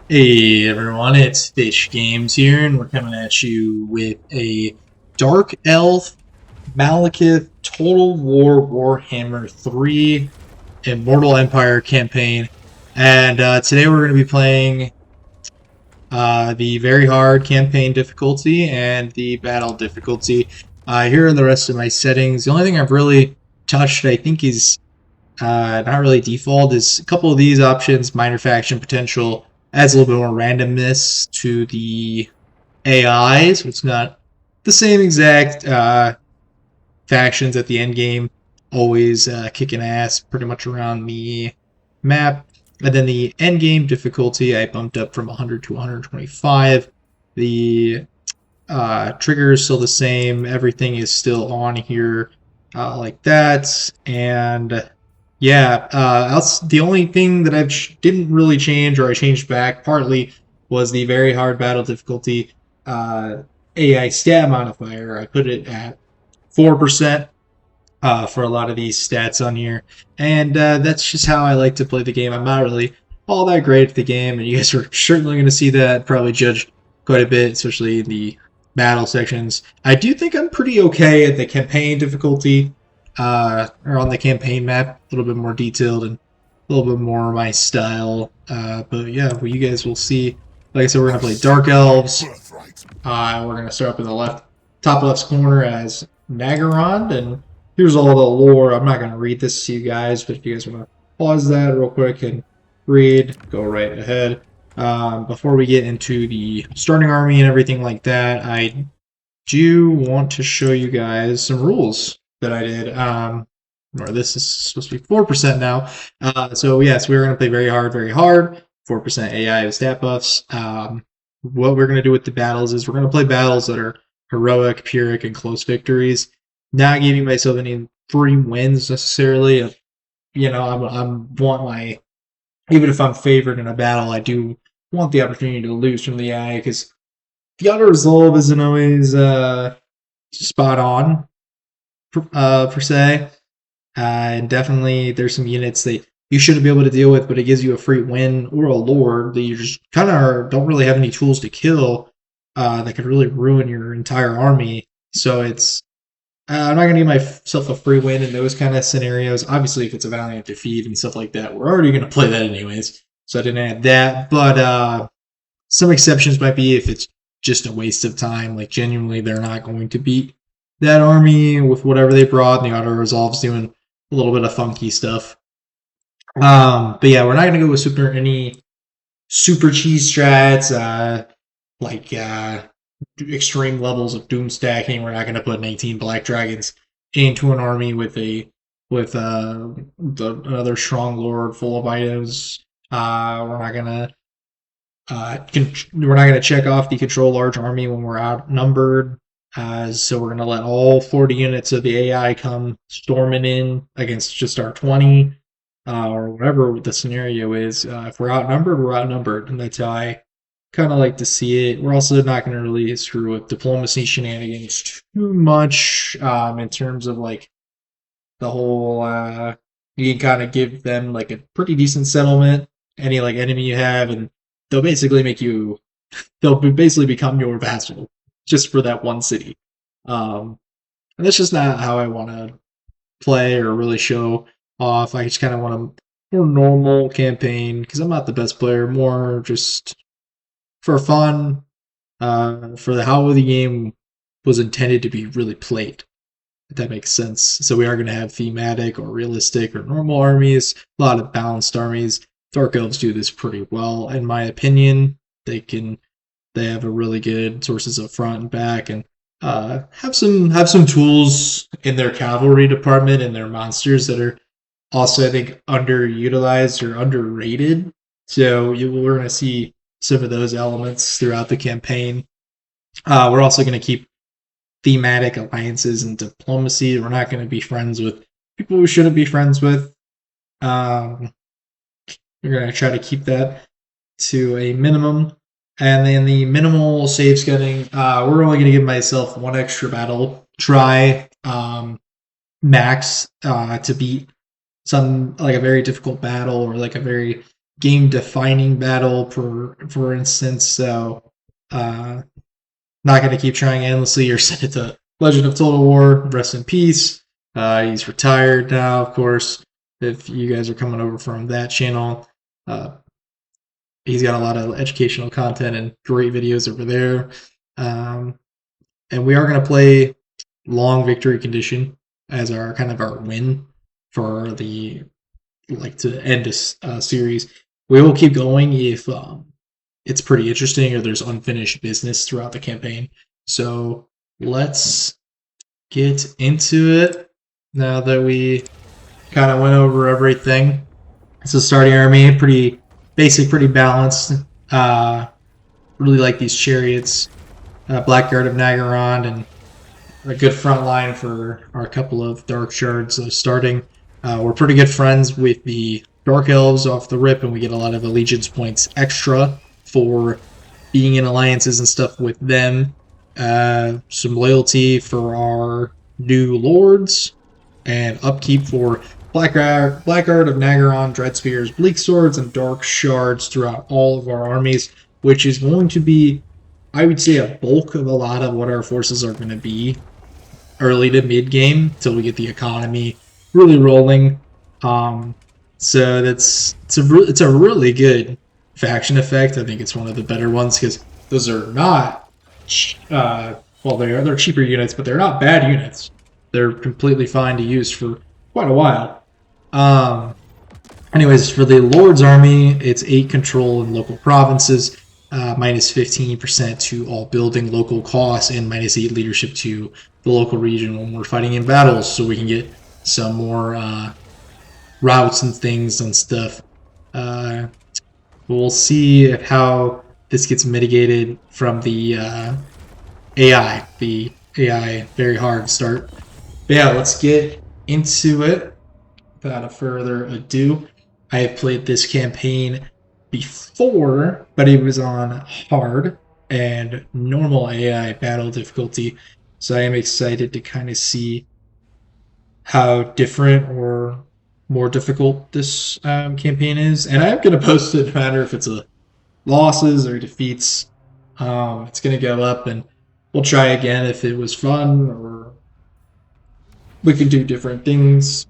Hey everyone, it's Fish Games here, and we're coming at you with a Dark Elf Malekith Total War Warhammer 3 Immortal Empire campaign. And today we're going to be playing the very hard campaign difficulty and the battle difficulty. Here are the rest of my settings. The only thing I've really touched, I think, is not really default, is a couple of these options. Minor faction potential adds a little bit more randomness to the AI, so it's not the same exact factions at the end game, always kicking ass pretty much around the map. And then the end game difficulty I bumped up from 100 to 125. The trigger is still the same. Everything is still on here like that. And yeah, the only thing that I didn't really change, or I changed back partly, was the very hard battle difficulty AI stat modifier. I put it at 4% for a lot of these stats on here, and that's just how I like to play the game. I'm not really all that great at the game, and you guys are certainly going to see that, probably judged quite a bit, especially in the battle sections. I do think I'm pretty okay at the campaign difficulty, or on the campaign map, a little bit more detailed and a little bit more my style. But yeah, well, you guys will see. Like I said, we're gonna play Dark Elves. We're gonna start up in the top left corner as Naggarond, and here's all the lore. I'm not gonna read this to you guys, but if you guys want to pause that real quick and read, go right ahead. Before we get into the starting army and everything like that, I do want to show you guys some rules that I did. Or this is supposed to be 4% now. So yes, we're going to play very hard, very hard. 4% AI with stat buffs. What we're going to do with the battles is we're going to play battles that are heroic, pyrrhic, and close victories. Not giving myself any free wins necessarily. I'm want my, even if I'm favored in a battle, I do want the opportunity to lose from the AI, because the auto resolve isn't always spot on per se. And definitely there's some units that you shouldn't be able to deal with, but it gives you a free win or a lore that you just kind of don't really have any tools to kill that could really ruin your entire army. So it's I'm not going to give myself a free win in those kind of scenarios. Obviously, if it's a valiant defeat and stuff like that, we're already going to play that anyways. So I didn't add that. But some exceptions might be if it's just a waste of time. Like, genuinely, they're not going to beat that army with whatever they brought, and the auto resolve's doing a little bit of funky stuff. But yeah, we're not going to go with any super cheese strats, like extreme levels of doom stacking. We're not going to put 18 black dragons into an army with another strong lord full of items. We're not gonna check off the control large army when we're outnumbered. So we're gonna let all 40 units of the AI come storming in against just our 20, or whatever the scenario is. If we're outnumbered, we're outnumbered, and that's how I kind of like to see it. We're also not going to really screw with diplomacy shenanigans too much, in terms of like the whole. You can kind of give them like a pretty decent settlement, any like enemy you have, and they'll basically become your vassal just for that one city. And that's just not how I want to play or really show off. I just kind of want a more normal campaign, because I'm not the best player, more just for fun, for how the game was intended to be really played, if that makes sense. So we are going to have thematic or realistic or normal armies, a lot of balanced armies. Dark Elves do this pretty well, in my opinion. They have a really good sources up front and back, and have some tools in their cavalry department and their monsters that are also, I think, underutilized or underrated. So we're going to see some of those elements throughout the campaign. We're also going to keep thematic alliances and diplomacy. We're not going to be friends with people we shouldn't be friends with. We're going to try to keep that to a minimum. And then the minimal save scanning, we're only going to give myself one extra battle try, max, to beat some, like a very difficult battle, or like a very game-defining battle, for instance. So, not going to keep trying endlessly or send it to Legend of Total War. Rest in peace. He's retired now, of course. If you guys are coming over from that channel, he's got a lot of educational content and great videos over there. And we are going to play Long Victory Condition as our kind of our win for the to end this series. We will keep going if it's pretty interesting or there's unfinished business throughout the campaign. So let's get into it now that we kind of went over everything. So starting army, pretty basic, pretty balanced. Really like these chariots. Blackguard of Naggarond, and a good front line for our couple of dark shards starting. We're pretty good friends with the dark elves off the rip, and we get a lot of allegiance points extra for being in alliances and stuff with them. Some loyalty for our new lords, and upkeep for Blackguard of Naggarond, Dread Spears, Bleak Swords, and Dark Shards throughout all of our armies, which is going to be, I would say, a bulk of a lot of what our forces are going to be early to mid game until we get the economy really rolling. So it's a really good faction effect. I think it's one of the better ones because those are not well, they're cheaper units, but they're not bad units. They're completely fine to use for quite a while. Anyways, for the Lord's Army, it's 8 control in local provinces. Minus 15% to all building local costs, and minus 8 leadership to the local region when we're fighting in battles, so we can get some more routes and things and stuff. We'll see how this gets mitigated from the AI. The AI, very hard start. But yeah, let's get into it. Without further ado, I have played this campaign before, but it was on hard and normal AI battle difficulty, so I am excited to kind of see how different or more difficult this campaign is. And I'm going to post it no matter if it's a losses or defeats. It's going to go up, and we'll try again if it was fun, or we can do different things.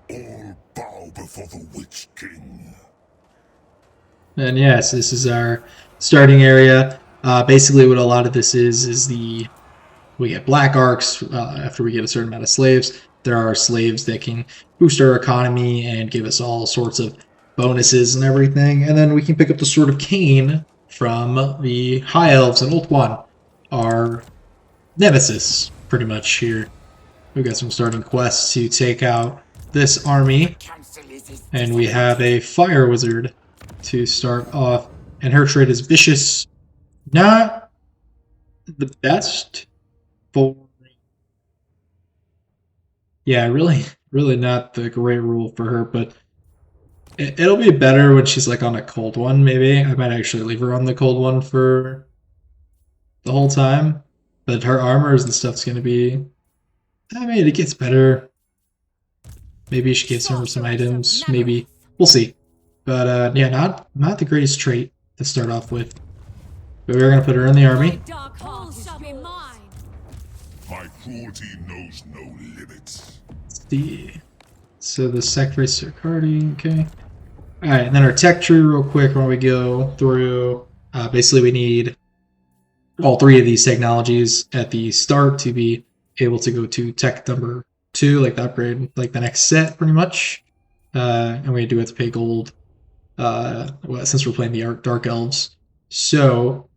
All bow before the Witch King. And yes, this is our starting area. Basically what a lot of this is we get black arcs after we get a certain amount of slaves. There are slaves that can boost our economy and give us all sorts of bonuses and everything. And then we can pick up the Sword of Cain from the High Elves and Ulthuan, our nemesis, pretty much here. We've got some starting quests to take out this army, and we have a Fire Wizard to start off, and her trait is Vicious. Not the best for... Yeah, really not the great rule for her, but it'll be better when she's like on a cold one, maybe. I might actually leave her on the cold one for the whole time, but her armors and stuff's gonna be... I mean, it gets better. Maybe she gets some items, maybe. We'll see. But yeah, not the greatest trait to start off with. But we're gonna put her in the army. My cruelty knows no limits. Let's see. So the sacrifice Sarkardi, okay. Alright, and then our tech tree real quick when we go through. Basically we need all 3 of these technologies at the start to be able to go to tech number 2, like the upgrade, like the next set pretty much. And we do have to pay gold since we're playing the Dark Elves. So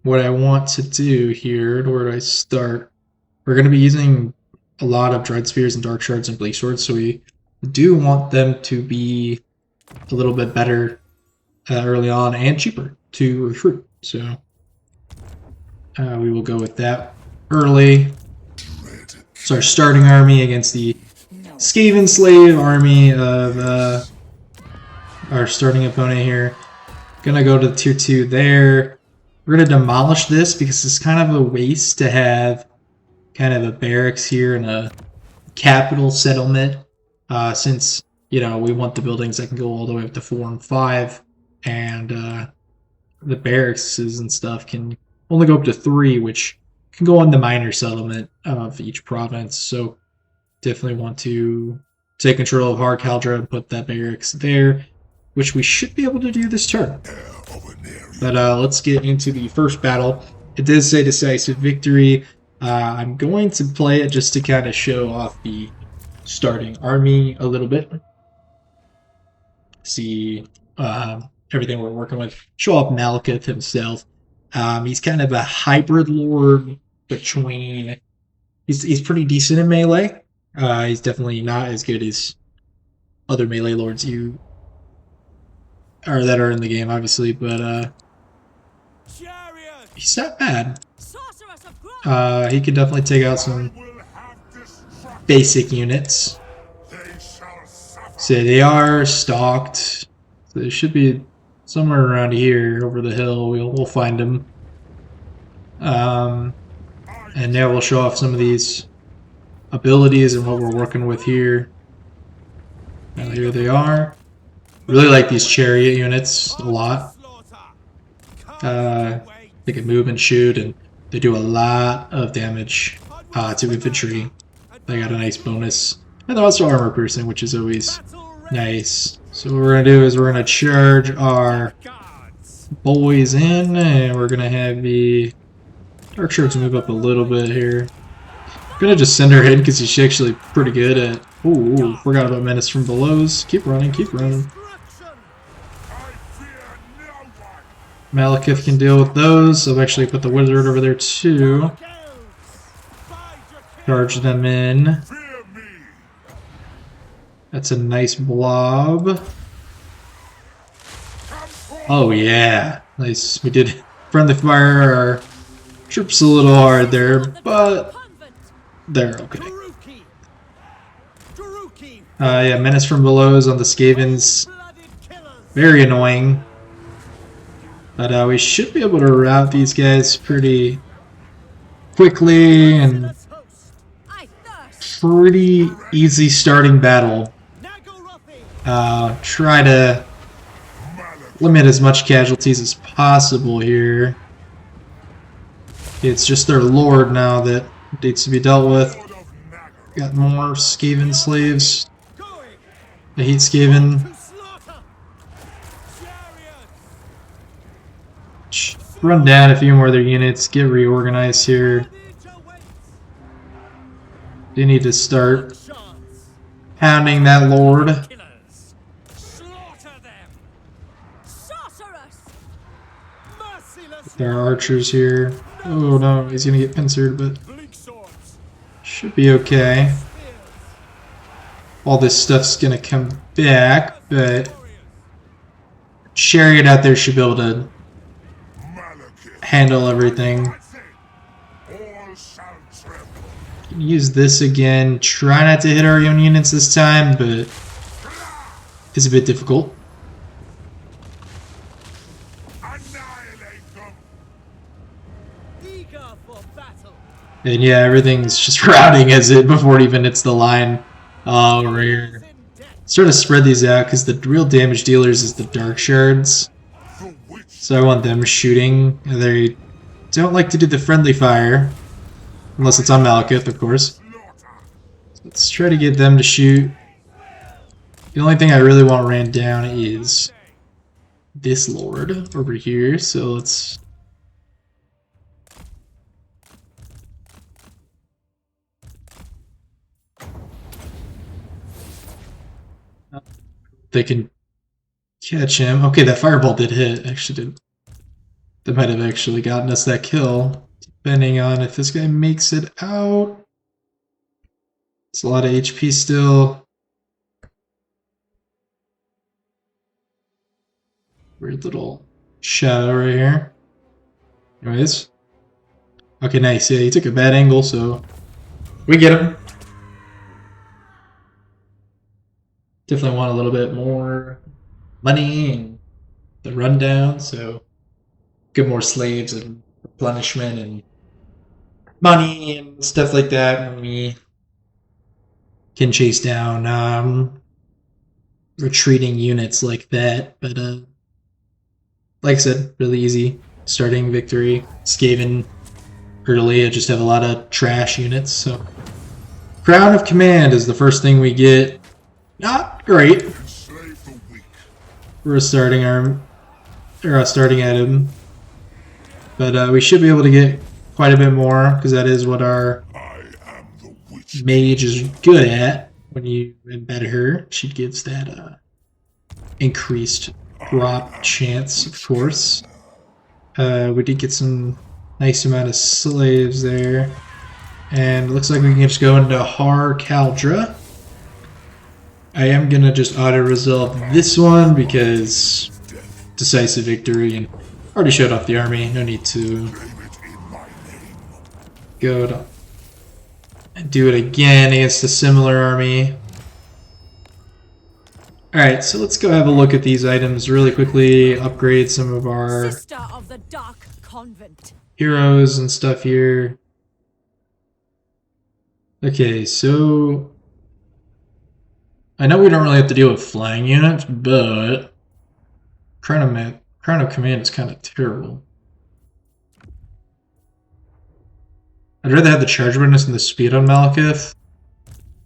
what I want to do here, where do I start? We're going to be using a lot of Dread Spears and Dark Shards and Bleak Swords, so we do want them to be a little bit better early on and cheaper to recruit. So we will go with that early. So our starting army against the Skaven Slave army of our starting opponent here. Gonna go to tier 2 there. We're gonna demolish this because it's kind of a waste to have kind of a barracks here and a capital settlement since we want the buildings that can go all the way up to 4 and 5, and the barracks and stuff can only go up to 3, which can go on the minor settlement of each province. So definitely want to take control of Har Caldra and put that barracks there, which we should be able to do this turn. But let's get into the first battle. It does say decisive victory. I'm going to play it just to kind of show off the starting army a little bit. See everything we're working with. Show off Malekith himself. He's kind of a hybrid lord between... He's pretty decent in melee. He's definitely not as good as other melee lords that are in the game, obviously, but he's not bad. He could definitely take out some basic units. So they are stalked. So they should be somewhere around here, over the hill. We'll find them. And now we'll show off some of these abilities and what we're working with here. Now here they are. Really like these chariot units a lot. They can move and shoot, and they do a lot of damage to infantry. They got a nice bonus. And they're also armor piercing, which is always nice. So what we're going to do is we're going to charge our boys in, and we're going to have the Dark Shards move up a little bit here. I'm going to just send her in because she's actually pretty good at... Ooh, forgot about Menace from Below's. Keep running, keep running. Malekith can deal with those. I've actually put the wizard over there too. Charge them in. That's a nice blob. Oh yeah, nice. We did friendly fire our troops a little hard there, but they're okay. Yeah, Menace from Below's on the Skavens. Very annoying. But we should be able to rout these guys pretty quickly, and pretty easy starting battle. Try to limit as much casualties as possible here. It's just their lord now that needs to be dealt with. Got more Skaven slaves. I hate Skaven. Run down a few more of their units, get reorganized here. They need to start pounding that lord. There are archers here. Oh no, he's gonna get pincered, but should be okay. All this stuff's gonna come back, but Chariot out there should be able to handle everything. Use this again. Try not to hit our own units this time, but it's a bit difficult. And yeah, everything's just routing as it before it even hits the line. Oh, we're sort of spread these out because the real damage dealers is the Dark Shards. So I want them shooting. They don't like to do the friendly fire. Unless it's on Malekith, of course. Let's try to get them to shoot. The only thing I really want ran down is this lord over here. So let's... They can catch him. Okay, that fireball did hit. Actually did. That might have actually gotten us that kill. Depending on if this guy makes it out. It's a lot of HP still. Weird little shadow right here. Anyways. Okay, nice. Yeah, he took a bad angle, so we get him. Definitely want a little bit more money and the rundown, so get more slaves and replenishment and money and stuff like that when we can chase down retreating units like that. But like I said, really easy starting victory. Skaven early. I just have a lot of trash units. So Crown of Command is the first thing we get. Not great. Enslave the weak. We're starting starting item, but we should be able to get quite a bit more because that is what our I am the Witch mage is good at. When you embed her, she gives that increased drop chance, of course. We did get some nice amount of slaves there, and it looks like we can just go into Har Kaldra. I am gonna just auto-resolve this one because decisive victory and already showed off the army. No need to go to and do it again against a similar army. Alright, so let's go have a look at these items really quickly, upgrade some of our Sister of the Dark Convent. heroes and stuff here. Okay, so I know we don't really have to deal with flying units, but Crown of Command is kind of terrible. I'd rather have the charge witness and the speed on Malekith.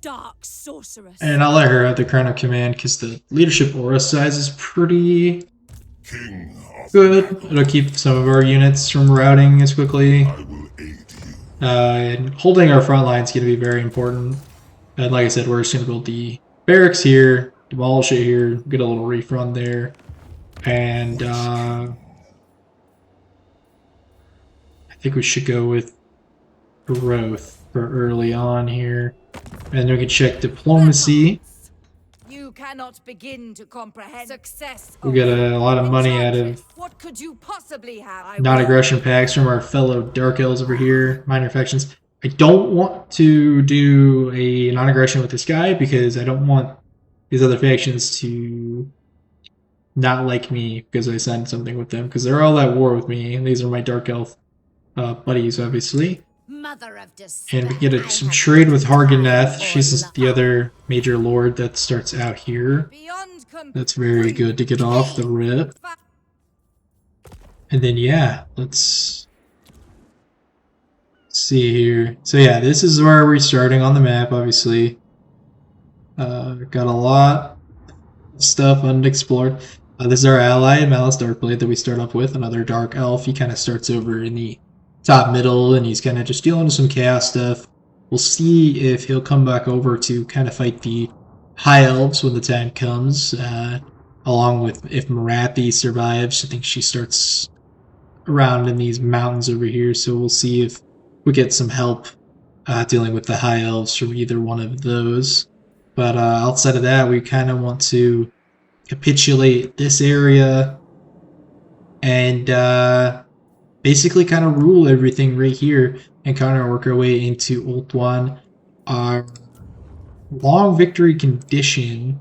Dark sorceress. And I'll let her have the Crown of Command because the leadership aura size is pretty King of good. It'll keep some of our units from routing as quickly. I will aid you. And holding our front line is going to be very important. And like I said, we're just going to build the barracks here, demolish it here, get a little refund there. And I think we should go with growth for early on here. And then we can check diplomacy. You cannot begin to comprehend success. We got a lot of money out of What could you possibly have? non-aggression packs from our fellow Dark Elves over here, minor factions. I don't want to do a non-aggression with this guy because I don't want these other factions to not like me because I signed something with them, because they're all at war with me, and these are my Dark Elf buddies, obviously. Mother of despair. And we get some trade with Harganeth. She's the other major lord that starts out here. That's very good to get off the rip. And then, yeah, let's see here. So yeah, this is where we're starting on the map, obviously. Got a lot of stuff unexplored. This is our ally, Malice Darkblade, that we start off with, another Dark Elf. He kind of starts over in the top middle, and he's kind of just dealing with some chaos stuff. We'll see if he'll come back over to kind of fight the High Elves when the time comes, along with if Marathi survives. I think she starts around in these mountains over here, so we'll see if we get some help dealing with the High Elves from either one of those. But outside of that, we kind of want to capitulate this area and basically kind of rule everything right here and kind of work our way into Ulthuan. Our long victory condition,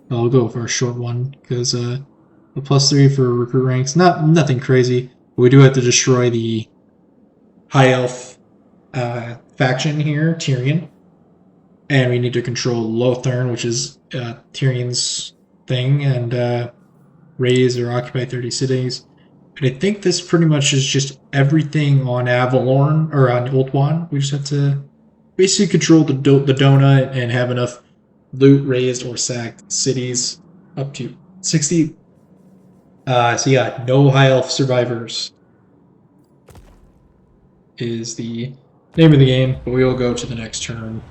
well, I'll go for a short one because a +3 for recruit ranks, nothing crazy. But we do have to destroy the High Elf faction here, Tyrion. And we need to control Lothern, which is Tyrion's thing, and raise or occupy 30 cities. And I think this pretty much is just everything on Avalorn, or on Ulthuan. We just have to basically control the donut and have enough loot, raised, or sacked cities up to 60. So yeah, no High Elf survivors is the name of the game, but we will go to the next turn.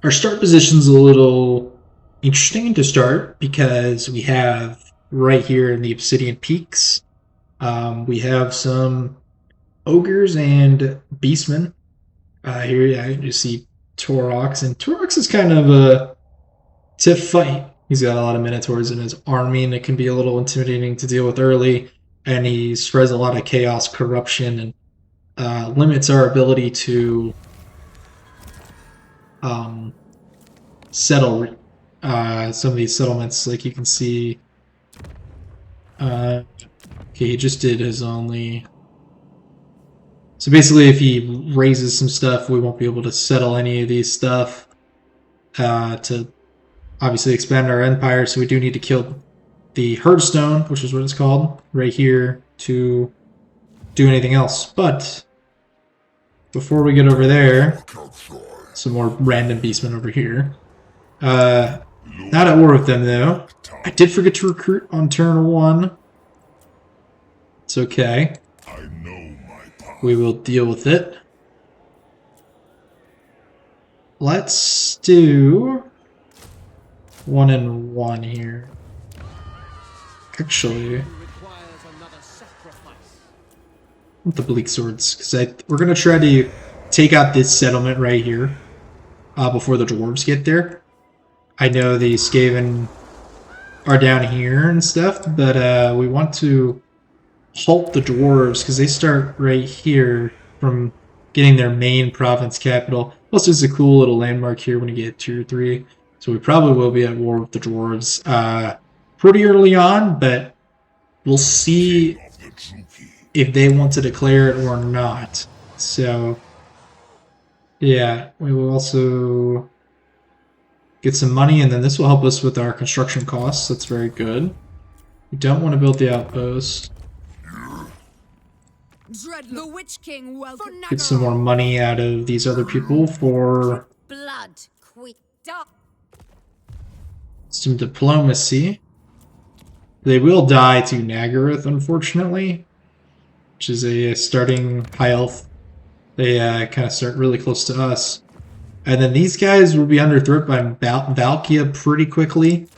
Our start position's a little interesting to start because we have right here in the Obsidian Peaks, we have some ogres and beastmen. Here you see Torox, and Torox is kind of a tough fight. He's got a lot of minotaurs in his army, and it can be a little intimidating to deal with early, and he spreads a lot of chaos, corruption, and limits our ability to settle some of these settlements. Like you can see, okay, he just did his only So basically, if he raises some stuff, we won't be able to settle any of these stuff to obviously expand our empire. So we do need to kill the Herdstone, which is what it's called, right here to do anything else. But before we get over there, some more random beastmen over here. Not at war with them, though. I did forget to recruit on turn 1. It's okay. We will deal with it. Let's do 1 and 1 here. Actually, with the bleak swords, because we're gonna try to take out this settlement right here before the dwarves get there. I know the Skaven are down here and stuff, but we want to halt the dwarves because they start right here from getting their main province capital. Plus, there's a cool little landmark here when you get tier 3, so we probably will be at war with the dwarves pretty early on, but we'll see if they want to declare it or not. So yeah, we will also get some money, and then this will help us with our construction costs. That's very good. We don't want to build the outpost. The Witch King will Get some more money out of these other people for blood. some diplomacy. They will die to Naggarond, unfortunately, which is a starting high elf. They kind of start really close to us. And then these guys will be under threat by Valkia pretty quickly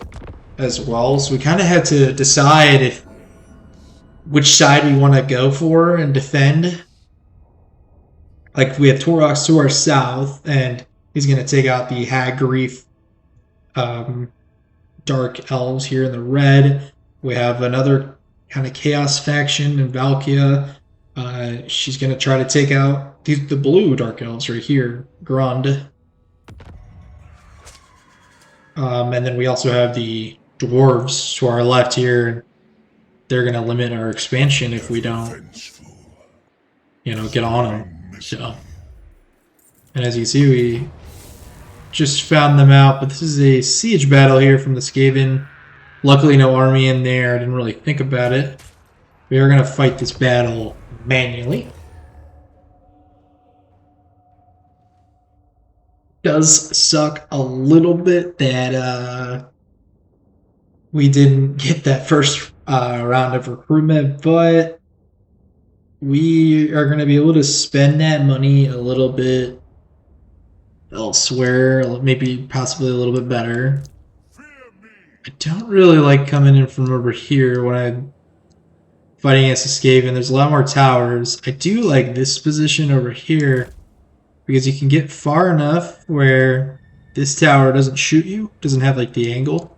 as well. So we kind of had to decide which side we want to go for and defend. Like, we have Torox to our south, and he's going to take out the Hag Grief Dark Elves here in the red. We have another kind of Chaos faction in Valkia. She's going to try to take out the blue Dark Elves right here, Grund. And then we also have the Dwarves to our left here. They're going to limit our expansion if we don't, get on them. So, and as you can see, we just found them out, but this is a siege battle here from the Skaven. Luckily, no army in there. I didn't really think about it. We are going to fight this battle manually. Does suck a little bit that we didn't get that first round of recruitment, but we are going to be able to spend that money a little bit elsewhere, maybe possibly a little bit better. I don't really like coming in from over here when I'm fighting against a Skaven. There's a lot more towers. I do like this position over here because you can get far enough where this tower doesn't shoot you, doesn't have like the angle.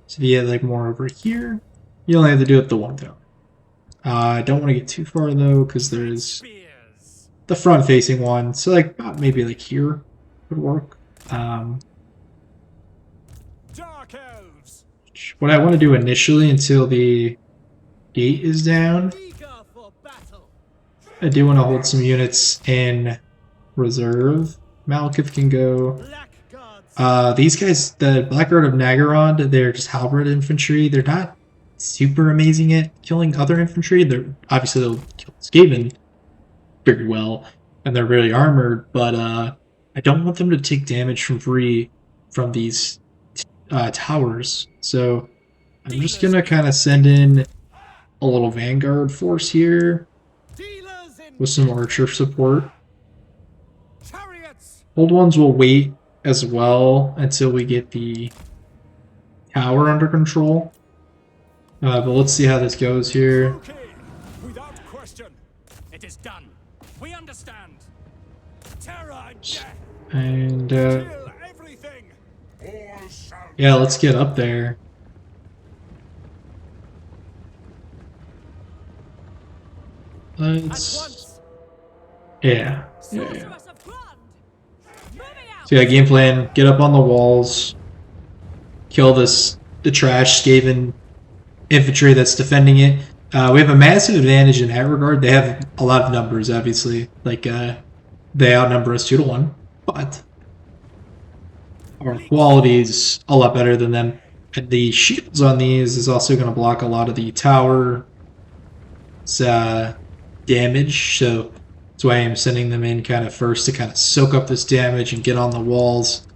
So if you get like more over here, you only have to do it with the one tower. I don't want to get too far though, because there's the front-facing one. So like maybe like here would work. What I want to do initially until the gate is down, I do want to hold some units in reserve. Malekith can go. These guys, the Blackguard of Naggarond, they're just halberd infantry. They're not super amazing at killing other infantry. They're obviously they'll kill Skaven very well, and they're really armored. But I don't want them to take damage from these towers. So I'm just gonna kind of send in a little Vanguard force here with some archer support. Old ones will wait as well until we get the tower under control. But let's see how this goes here. Okay, without question, it is done. We understand. Terror and death. And Kill everything. yeah, let's get up there. Let's yeah. So yeah, game plan, get up on the walls, kill the trash Skaven infantry that's defending it. We have a massive advantage in that regard. They have a lot of numbers, obviously. Like, they outnumber us 2-1, but our quality is a lot better than them. And the shields on these is also going to block a lot of the tower damage, so that's why I'm sending them in kind of first to kind of soak up this damage and get on the walls.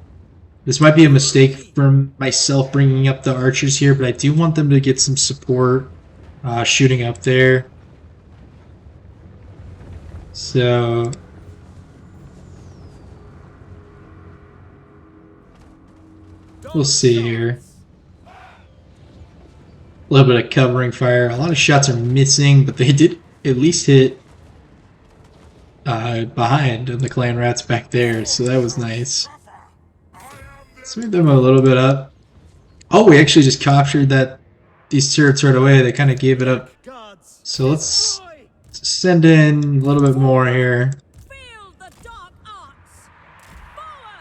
This might be a mistake from myself bringing up the archers here, but I do want them to get some support shooting up there. So we'll see here. A little bit of covering fire. A lot of shots are missing, but they did at least hit behind the clan rats back there, so that was nice. Let's move them a little bit up. Oh, we actually just captured these turrets right away. They kind of gave it up. So let's send in a little bit more here.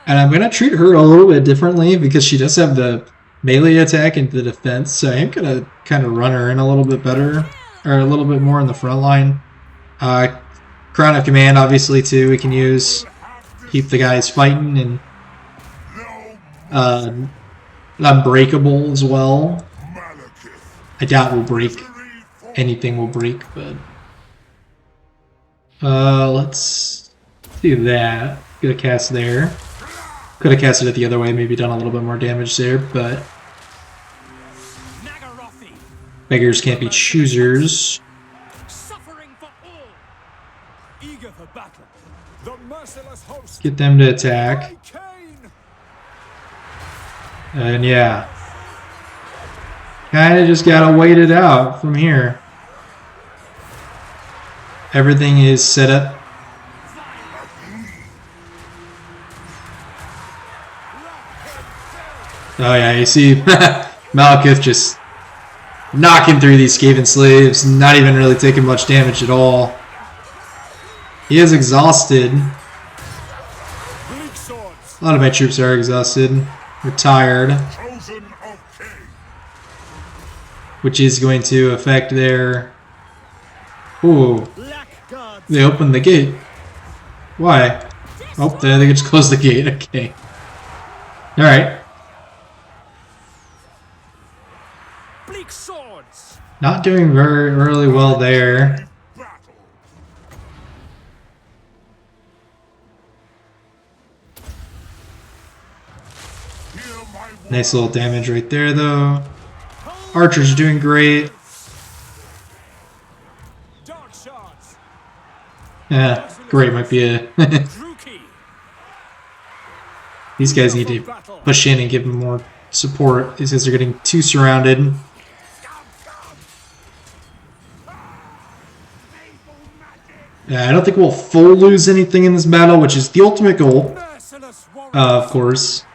And I'm going to treat her a little bit differently because she does have the melee attack and the defense. So I'm going to kind of run her in a little bit better, or a little bit more in the front line. Crown of Command, obviously, too, we can use. Keep the guys fighting, and Unbreakable as well. I doubt we'll break. Anything will break, but let's do that. Get a cast there. Could have casted it the other way, maybe done a little bit more damage there, but beggars can't be choosers. Get them to attack. And yeah, kind of just gotta wait it out from here. Everything is set up. Oh yeah, you see Malekith just knocking through these Skaven slaves, not even really taking much damage at all. He is exhausted. A lot of my troops are exhausted. We're tired. Which is going to affect their... Ooh. They opened the gate. Why? Oh, they just closed the gate. Okay. Alright. Not doing really well there. Nice little damage right there, though. Archers are doing great. Yeah, great might be a... These guys need to push in and give them more support. These guys are getting too surrounded. Yeah, I don't think we'll full lose anything in this battle, which is the ultimate goal, of course.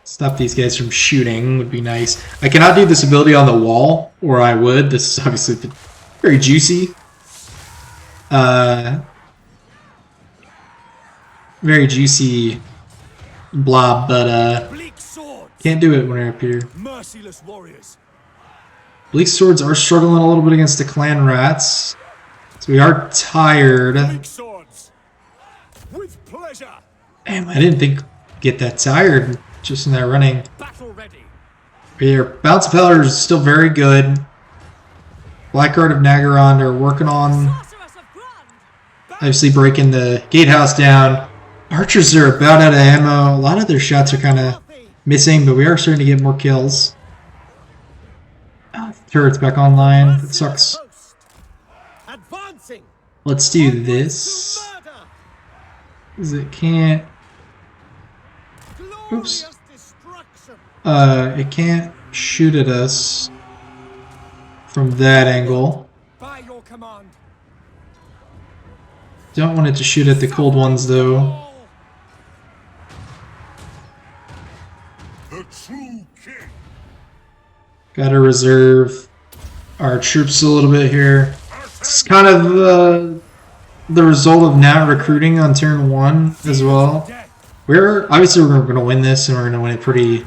Stop these guys from shooting would be nice. I cannot do this ability on the wall, or I would. This is obviously very juicy. Very juicy blob, but can't do it when we're up here. Merciless warriors. Bleak Swords are struggling a little bit against the clan rats, so we are tired. With pleasure. Damn, I didn't think I'd get that tired just in that running. Here, Bounce Peller is still very good. Blackguard of Naggarond are working on obviously breaking the gatehouse down. Archers are about out of ammo. A lot of their shots are kind of missing, but we are starting to get more kills. Turret's back online. That sucks. Let's do this. Because it can't... Oops. It can't shoot at us from that angle. Don't want it to shoot at the cold ones, though. Gotta reserve our troops a little bit here. It's kind of the result of not recruiting on turn 1 as well. Obviously we're going to win this, and we're going to win it pretty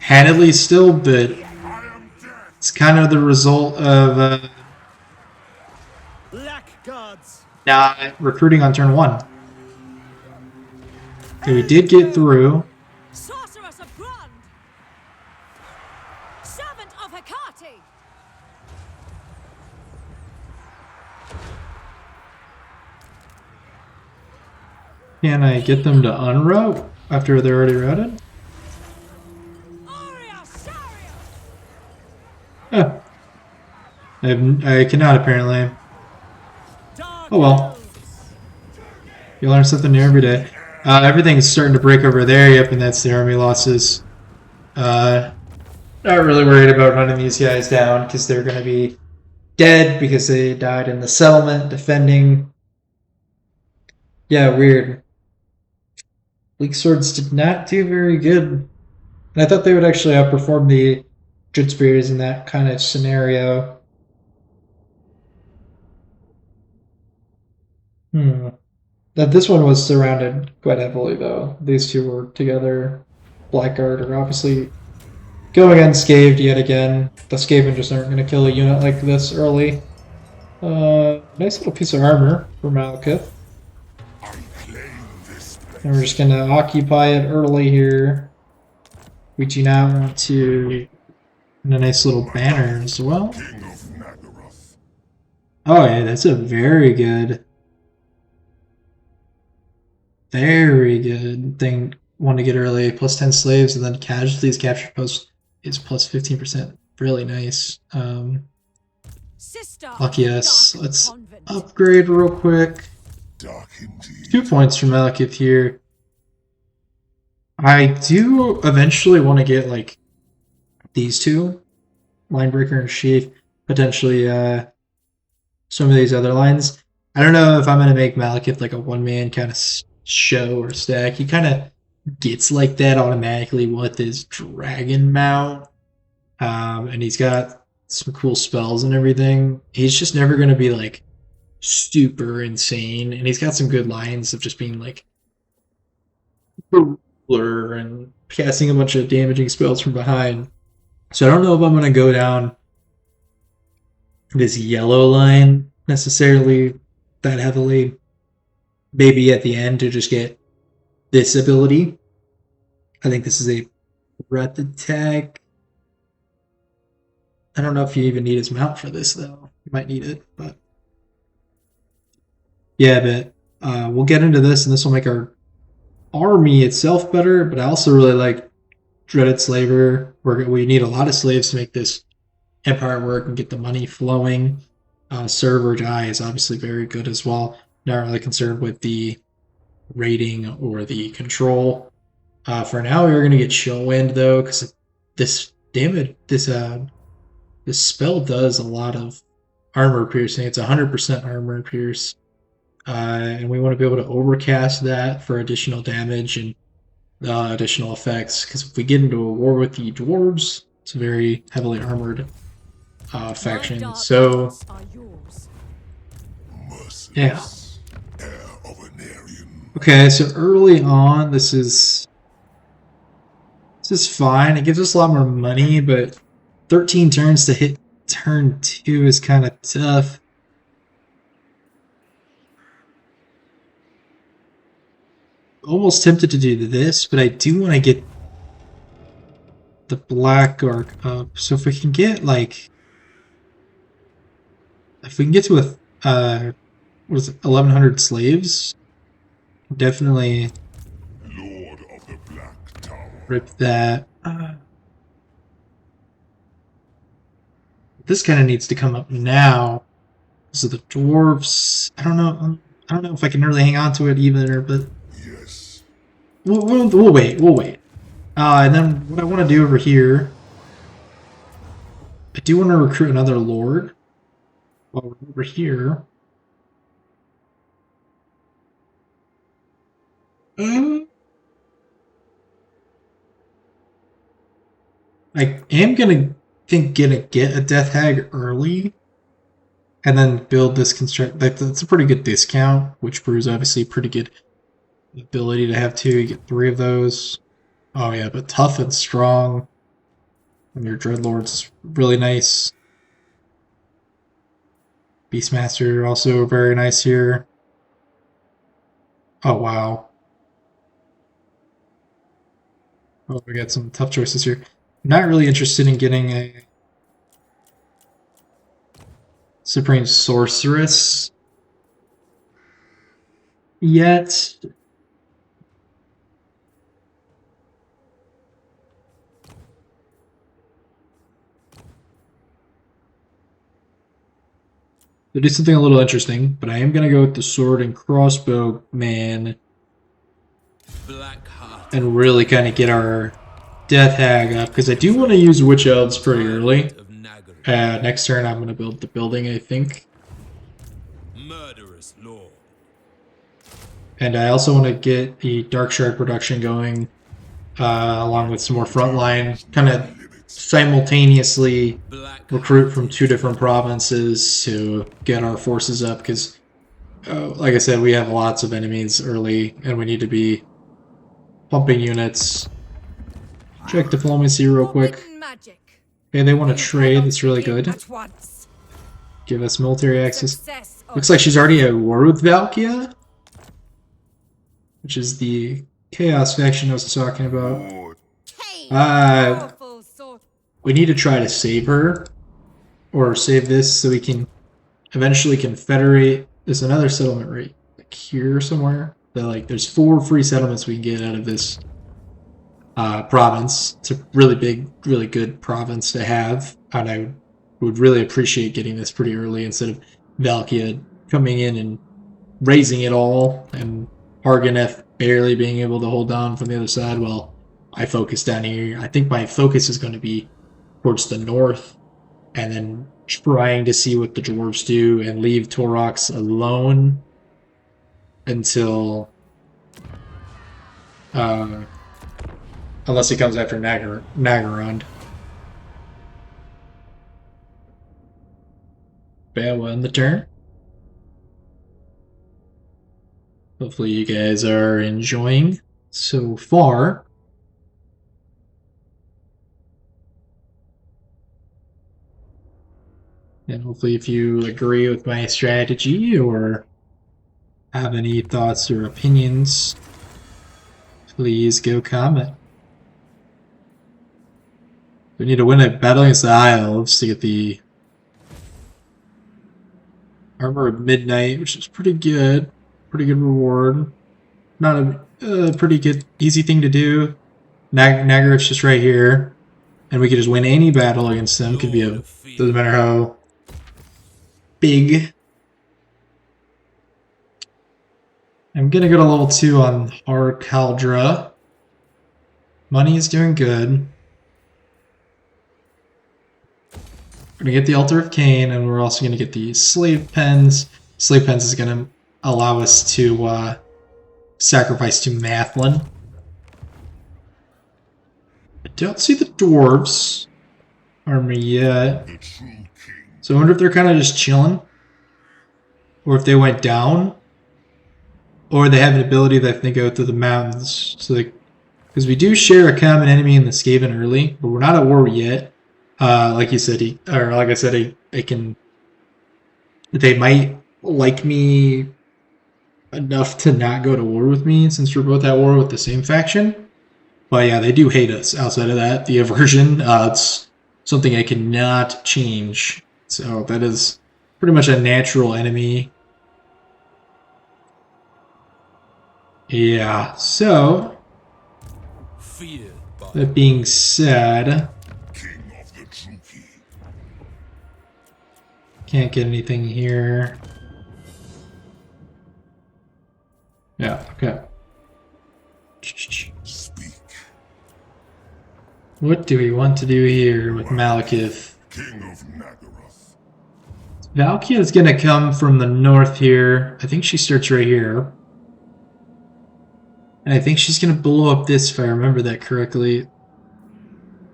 handedly still, but It's kind of the result of Black guards. not recruiting on turn 1. So we did get through. Sorceress of Grund! Servant of Hecate! Can I get them to unroute after they're already routed? Aurea Saria! Huh. I cannot apparently. Dark Oh well. elves. You learn something new every day. Everything's starting to break over there. Yep, and that's the army losses. Not really worried about running these guys down because they're going to be dead because they died in the settlement defending. Yeah, weird. Bleak Swords did not do very good. And I thought they would actually outperform the Dread Spears in that kind of scenario. This one was surrounded quite heavily, though. These two were together. Blackguard are obviously going unscathed yet again. The Scavengers aren't going to kill a unit like this early. Nice little piece of armor for Malekith. And we're just going to occupy it early here. We do not want to... And a nice little banner as well. King of Naggarond. Oh yeah, that's a very good thing. Want to get early. Plus 10 slaves, and then casualties captured post is plus 15%. Really nice. Sister Lucky of us. Dark Let's Convent. upgrade real quick. Dark indeed. 2 points from Malekith here. I do eventually want to get like these two, Linebreaker and Sheath, potentially some of these other lines. I don't know if I'm going to make Malekith like a one-man kind of show or stack. He kind of gets like that automatically with his dragon mount, and he's got some cool spells and everything. He's just never going to be like super insane, and he's got some good lines of just being like ruler and casting a bunch of damaging spells from behind. So I don't know if I'm going to go down this yellow line necessarily that heavily. Maybe at the end to just get this ability. I think this is a breath attack. I don't know if you even need his mount for this though. You might need it, but yeah, but we'll get into this, and this will make our army itself better. But I also really like Dreaded Slaver. We need a lot of slaves to make this empire work and get the money flowing. Serve or Die is obviously very good as well. Not really concerned with the rating or the control. For now, we're going to get Chill Wind though, because this damage, this spell does a lot of armor piercing. It's 100% armor pierce, and we want to be able to overcast that for additional damage and additional effects. Because if we get into a war with the dwarves, it's a very heavily armored faction. So yeah. Okay, so early on, this is fine. It gives us a lot more money, but 13 turns to hit turn 2 is kind of tough. Almost tempted to do this, but I do want to get the Black Arc up. So if we can get like, if we can get to a what is it, 1,100 slaves, definitely Lord of the Black Tower. rip that. This kind of needs to come up now. So the dwarves, I don't know if I can really hang on to it either, but Yes. we'll wait. And then what I want to do over here, I do want to recruit another lord while we're over here. I am gonna get a Death Hag early, and then build this construct. That's a pretty good discount, which proves obviously a pretty good ability to have two. You get 3 of those. Oh yeah, but tough and strong. And your Dreadlord's really nice. Beastmaster also very nice here. Oh, wow. Oh, we got some tough choices here. I'm not really interested in getting a Supreme Sorceress yet. To do something a little interesting, but I am going to go with the sword and crossbow man and really kind of get our death hag up, because I do want to use witch elves pretty early. Next turn I'm going to build the building, I think. Murderous lord. And I also want to get the dark shard production going, along with some more frontline, kind of simultaneously recruit from 2 different provinces to get our forces up, because like I said, we have lots of enemies early and we need to be pumping units. Check diplomacy real quick. Okay, they want to trade. That's really good. Give us military access. Looks like she's already at war with Valkia, which is the Chaos faction I was talking about. We need to try to save her, or save this so we can eventually confederate. There's another settlement right like here somewhere. There's 4 free settlements we can get out of this province. It's a really big, really good province to have, and I would really appreciate getting this pretty early instead of Valkia coming in and raising it all, and Harganeth barely being able to hold down from the other side while I focus down here. I think my focus is going to be towards the north, and then trying to see what the dwarves do and leave Torox alone until unless he comes after Naggarond. Bad one the turn. Hopefully you guys are enjoying so far. And hopefully if you agree with my strategy or have any thoughts or opinions, please go comment. We need to win a battle against the High Elves to get the Armor of Midnight, which is pretty good. Pretty good reward. Not a pretty good, easy thing to do. Naggarond's just right here. And we could just win any battle against them. Could be doesn't matter how big. I'm gonna go to level 2 on Harkaldra. Money is doing good. We're gonna get the Altar of Cain, and we're also gonna get the Slave Pens. Slave Pens is gonna allow us to sacrifice to Mathlin. I don't see the dwarves army yet, so I wonder if they're kind of just chilling, or if they went down, or they have an ability that they go through the mountains. So, because we do share a common enemy in the Skaven early, but we're not at war yet. Like you said, like I said, they might like me enough to not go to war with me since we're both at war with the same faction. But yeah, they do hate us. Outside of that, the aversion, it's something I cannot change. So that is pretty much a natural enemy. Yeah, so that being said, can't get anything here. Yeah, okay. Speak. What do we want to do here with Malekith? King of Naggaroth. Valkia is going to come from the north here. I think she starts right here. And I think she's going to blow up this, if I remember that correctly.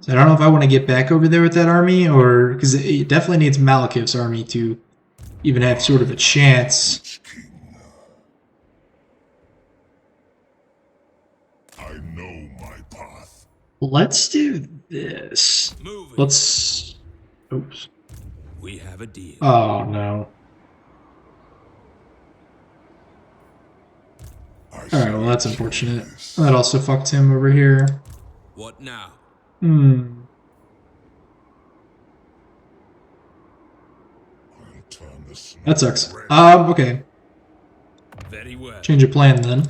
So I don't know if I want to get back over there with that army, or because it definitely needs Malekith's army to even have sort of a chance. I know my path. Let's do this. Move it. Let's... Oops. We have a deal. Oh, no. Alright, well that's unfortunate. That also fucked him over here. What now? Hmm. That sucks. Okay. Very well. Change of plan then.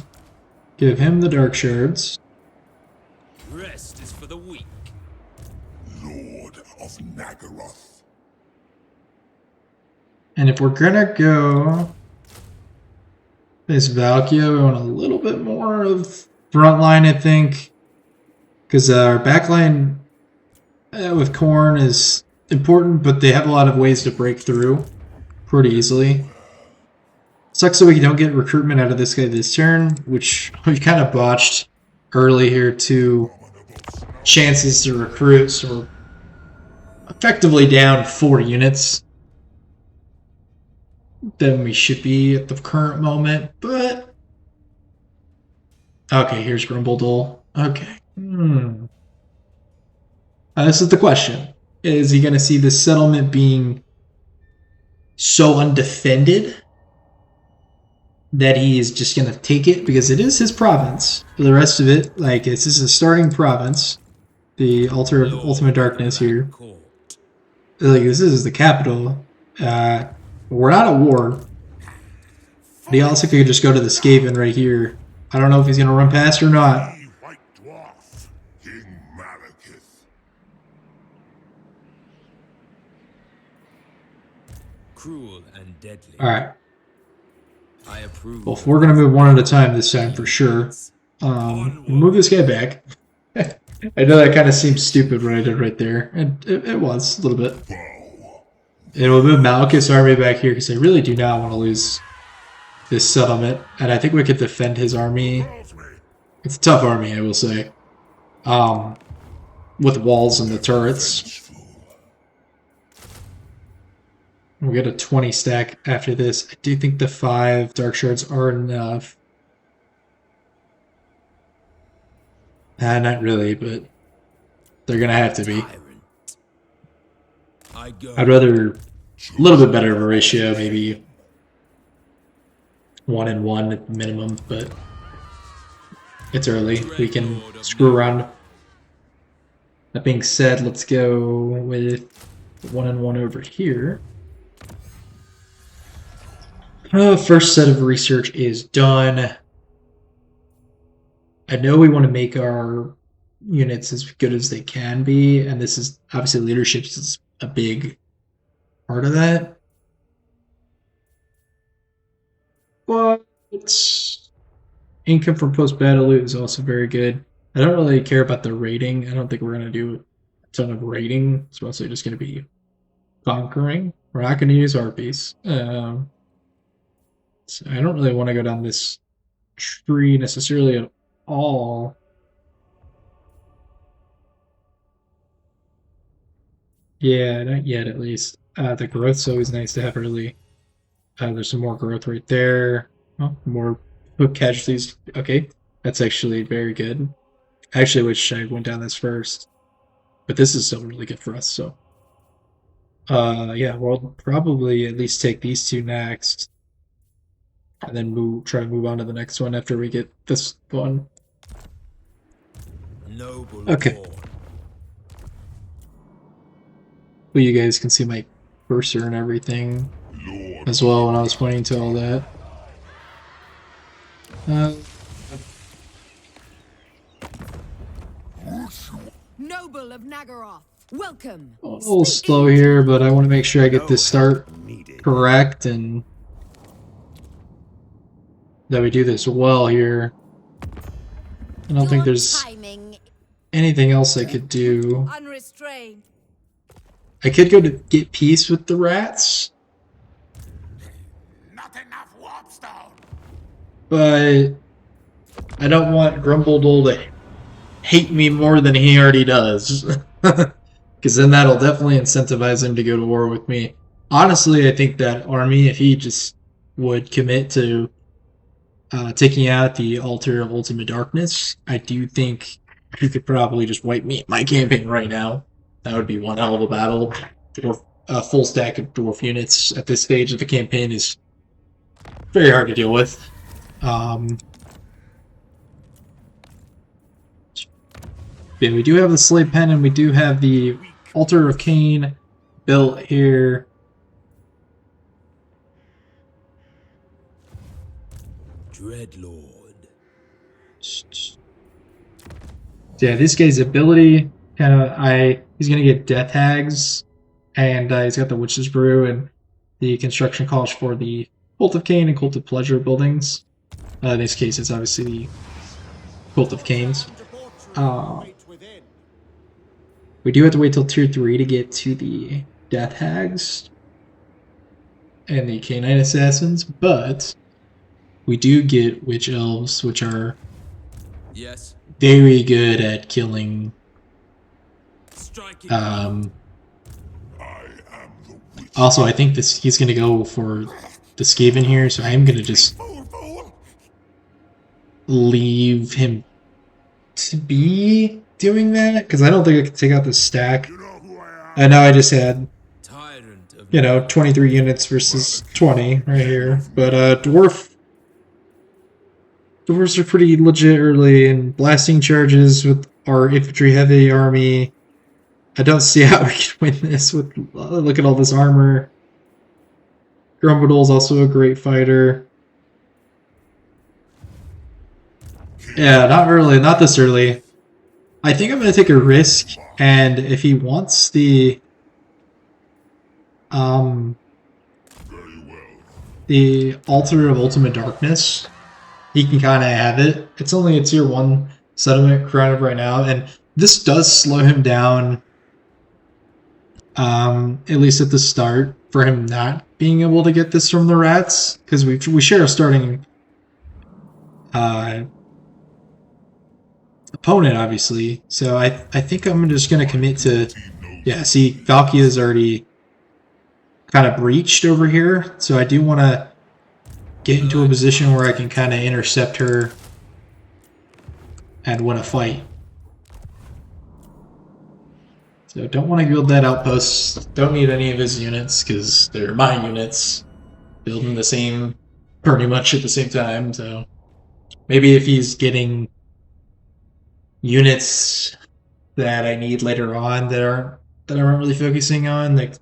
Give him the dark shards. Rest is for the weak. Lord of Naggaroth. And if we're gonna go this Valkia, we want a little bit more of front line, I think. Because our backline with Khorne is important, but they have a lot of ways to break through pretty easily. Sucks that we don't get recruitment out of this guy this turn, which we kind of botched early here too. Chances to recruit, so we're effectively down 4 units than we should be at the current moment, but okay, here's Grumbledole. Okay. This is the question. Is he going to see the settlement being so undefended that he is just going to take it? Because it is his province. For the rest of it, like, this is a starting province. The Altar of Ultimate Darkness here. Like, this is the capital. We're not at war. But he also could just go to the Skaven right here. I don't know if he's going to run past or not. White Dwarf, King Malekith. Cruel and deadly. Alright. I approve. Well, we're going to move one at a time this time for sure. We'll move this guy back. I know that kind of seems stupid what I did right there. And it was, a little bit. And we'll move Malekith's army back here because I really do not want to lose this settlement. And I think we could defend his army. It's a tough army, I will say. With walls and the turrets. We'll get a 20 stack after this. I do think the 5 dark shards are enough. Not really, but they're gonna have to be. I'd rather a little bit better of a ratio, maybe 1 and 1 at the minimum, but it's early. We can screw around. That being said, let's go with 1 and 1 over here. First set of research is done. I know we want to make our units as good as they can be, and this is obviously leadership is a big part of that. But income from post-battle loot is also very good. I don't really care about the rating. I don't think we're going to do a ton of rating. It's mostly just going to be conquering. We're not going to use harpies. So I don't really want to go down this tree necessarily at all. Yeah, not yet at least. The growth's always nice to have early. There's some more growth right there. Oh, more hook casualties. Okay, that's actually very good. I actually wish I went down this first. But this is still really good for us, so. Yeah, we'll probably at least take these 2 next. And then try to move on to the next one after we get this one. Okay. Well, you guys can see my cursor and everything as well when I was pointing to all that. Noble of Naggarond, welcome. A little slow here, but I want to make sure I get this start correct and that we do this well here. I don't think there's anything else I could do. Unrestrained. I could go to get peace with the rats. Not enough warpstone. But I don't want Grumbledole to hate me more than he already does. Because then that'll definitely incentivize him to go to war with me. Honestly, I think that army, if he just would commit to taking out the Altar of Ultimate Darkness, I do think he could probably just wipe me my campaign right now. That would be one hell of a battle. Dwarf, a full stack of dwarf units at this stage of the campaign is very hard to deal with. Yeah, we do have the slave pen, and we do have the altar of Cain built here. Dreadlord. Yeah, this guy's ability he's gonna get death hags, and he's got the witch's brew, and the construction calls for the cult of Cain and cult of pleasure buildings. In this case, it's obviously the cult of Cain's. We do have to wait till tier 3 to get to the death hags and the canine assassins, but we do get witch elves, which are very good at killing. Also, I think he's gonna go for the Skaven here, so I'm gonna just leave him to be doing that, because I don't think I can take out this stack. I know I just had, 23 units versus 20 right here, but dwarves are pretty legit early, and blasting charges with our infantry heavy army. I don't see how we can win this with look at all this armor. Grumbled's also a great fighter. Yeah, not early, not this early. I think I'm going to take a risk, and if he wants the Altar of Ultimate Darkness, he can kind of have it. It's only a tier 1 settlement crown right now, and this does slow him down, at least at the start, for him not being able to get this from the rats, because we share a starting opponent, obviously. So I think I'm just going to commit to... Yeah, see, Valkia's already kind of breached over here, so I do want to get into a position where I can kind of intercept her and win a fight. So don't want to build that outpost. Don't need any of his units, because they're my units. Building the same, pretty much at the same time, so... Maybe if he's getting units that I need later on that aren't really focusing on, like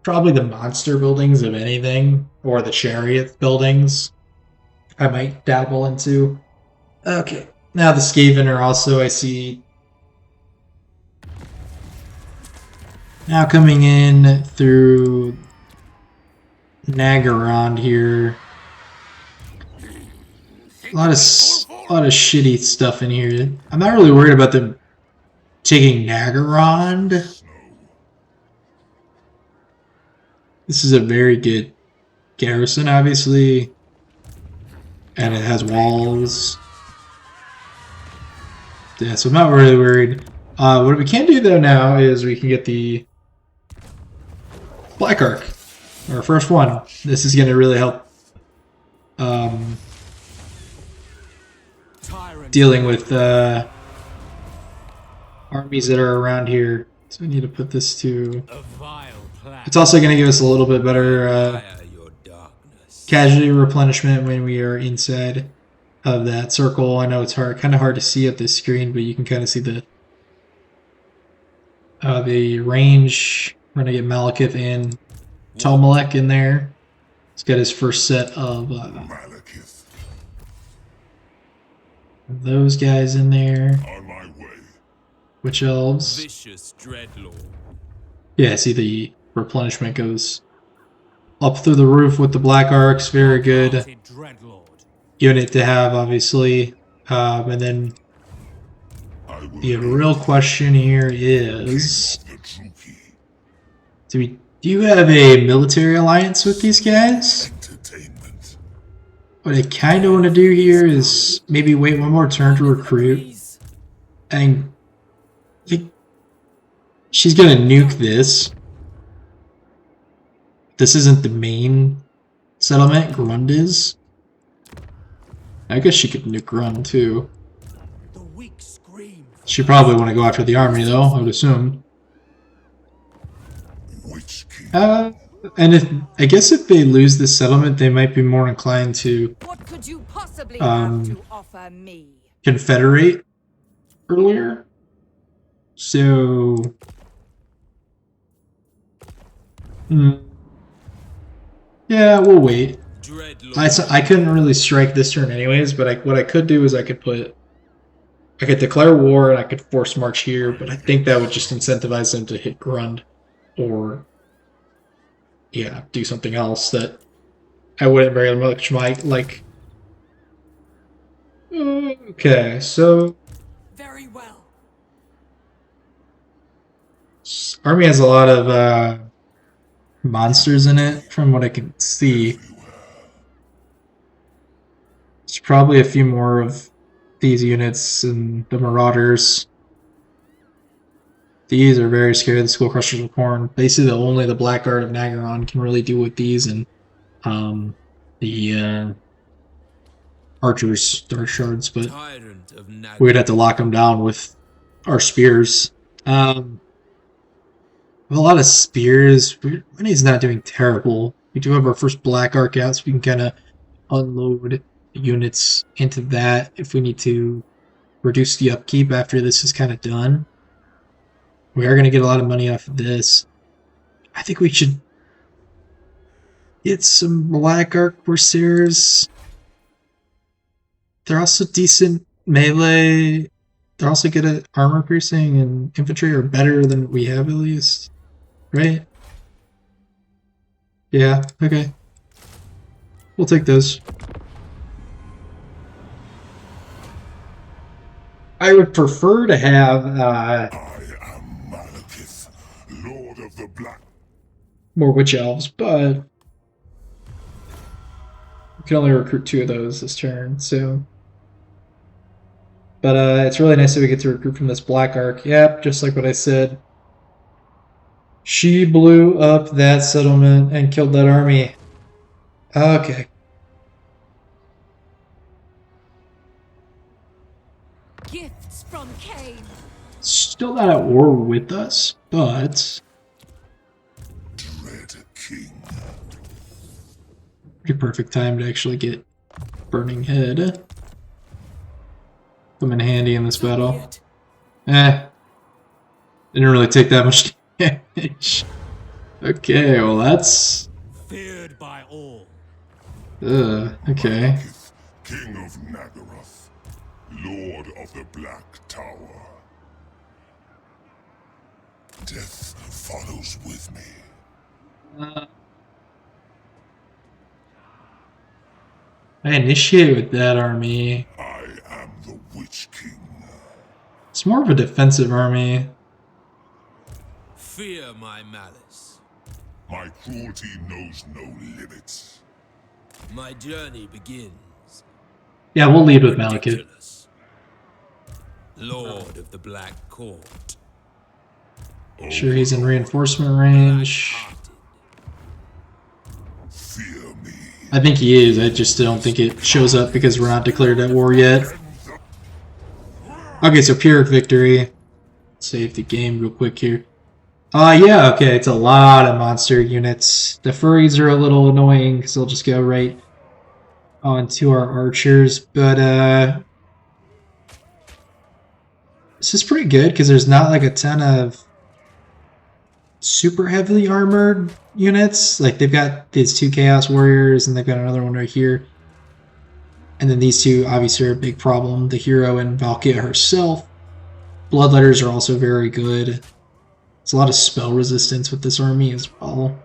probably the monster buildings of anything, or the chariot buildings, I might dabble into. Okay, now the Skaven are also, I see, now coming in through Naggarond here. A lot of shitty stuff in here. I'm not really worried about them taking Naggarond. This is a very good garrison, obviously, and it has walls. Yeah, so I'm not really worried. What we can do though now is we can get the Black Arc, our first one. This is going to really help dealing with armies that are around here. So we need to put this to... It's also going to give us a little bit better casualty replenishment when we are inside of that circle. I know it's kind of hard to see at this screen, but you can kind of see the range. We're going to get Malekith and Tomalek in there. He's got his first set of those guys in there. On my way. Witch elves. Vicious Dreadlord. Yeah, see the replenishment goes up through the roof with the Black Arcs. Very good unit to have, obviously. And then the real question here is, do you have a military alliance with these guys? What I kind of want to do here is maybe wait one more turn to recruit. And I think she's going to nuke this. This isn't the main settlement. Grund is. I guess she could nuke Grund too. Should probably want to go after the army, though, I would assume. Witch King. And if I guess if they lose this settlement, they might be more inclined to What could you possibly have to offer me? confederate earlier. So, yeah, we'll wait. I couldn't really strike this turn anyways, but what I could do is I could declare war and I could force march here, but I think that would just incentivize them to hit Grund or, yeah, do something else that I wouldn't very much like. Okay, so Very well. army has a lot of monsters in it, from what I can see. There's probably a few more of these units and the Marauders. These are very scary, the Skull Crushers of Corn. Basically, only the Blackguard of Naggarond can really deal with these, and the Archers, Dark Shards, but we'd have to lock them down with our spears. With a lot of spears, Winnie's not doing terrible. We do have our first Black Arc out, so we can kind of unload units into that if we need to reduce the upkeep after this is kind of done. We are going to get a lot of money off of this. I think we should get some Black Arc Corsairs. They're also decent melee. They're also good at armor piercing, and infantry are better than we have at least. Right? Yeah, okay. We'll take those. I would prefer to have I am Malekith, Lord of the Black. more Witch Elves, but we can only recruit 2 of those this turn, so. But it's really nice that we get to recruit from this Black Arc. Yep, just like what I said. She blew up that settlement and killed that army. Okay. Gifts from Cain. Still not at war with us, but Dread King. pretty perfect time to actually get Burning Head. Come in handy in this battle. Didn't really take that much damage. Okay, well that's Feared by all. okay. Malekith, King of Naggaroth, Lord of the Black Tower. Death follows with me. I initiate with that army. I am the Witch King. It's more of a defensive army. Fear my malice. My cruelty knows no limits. My journey begins. Yeah, we'll lead with Malekith. Ridiculous. Lord of the Black Court. Sure, he's in reinforcement range. Fear me. I think he is. I just don't think it shows up because we're not declared at war yet. Okay, so Pyrrhic victory. Save the game real quick here. Yeah, okay, it's a lot of monster units. The furries are a little annoying because they'll just go right onto our archers, but this is pretty good because there's not like a ton of super heavily armored units. Like they've got these 2 Chaos Warriors and they've got another one right here. And then these 2 obviously are a big problem. The hero and Valkyria herself. Bloodletters are also very good. There's a lot of spell resistance with this army as well.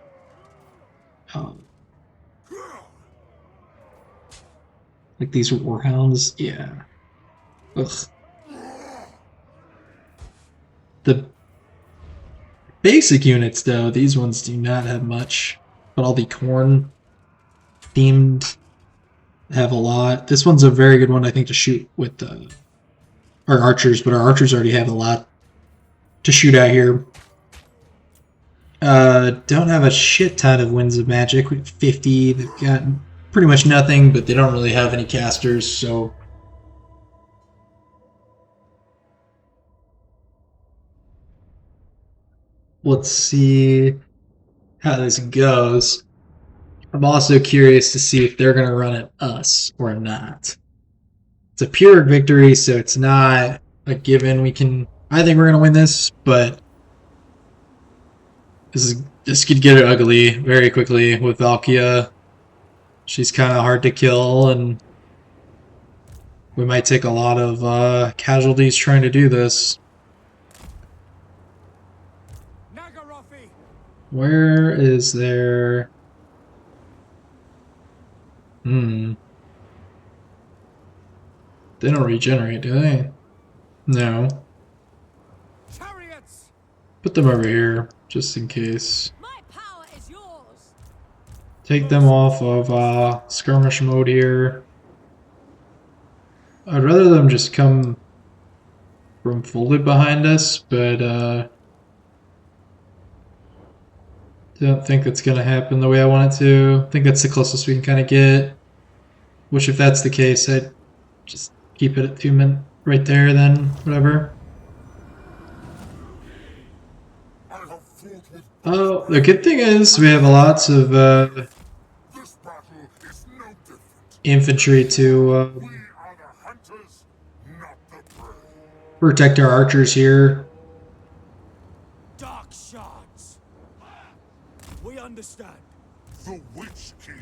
Like these Warhounds, yeah. Ugh. The basic units, though, these ones do not have much. But all the Corn themed have a lot. This one's a very good one, I think, to shoot with our archers, but our archers already have a lot to shoot at here. Don't have a shit ton of Winds of Magic. We have 50. They've got pretty much nothing, but they don't really have any casters, so let's see how this goes. I'm also curious to see if they're going to run at us or not. It's a pure victory, so it's not a given. I think we're going to win this, but this could get ugly very quickly with Valkia. She's kind of hard to kill, and we might take a lot of casualties trying to do this. Where is there... They don't regenerate, do they? No. Chariots. Put them over here, just in case. My power is yours. Take them off of skirmish mode here. I'd rather them just come from folded behind us, but don't think that's going to happen the way I want it to. I think that's the closest we can kind of get. Which, if that's the case, I'd just keep it at 2 minutes right there, then whatever. Oh, the good thing is we have lots of infantry to protect our archers here. Dark shards. We understand. The Witch King.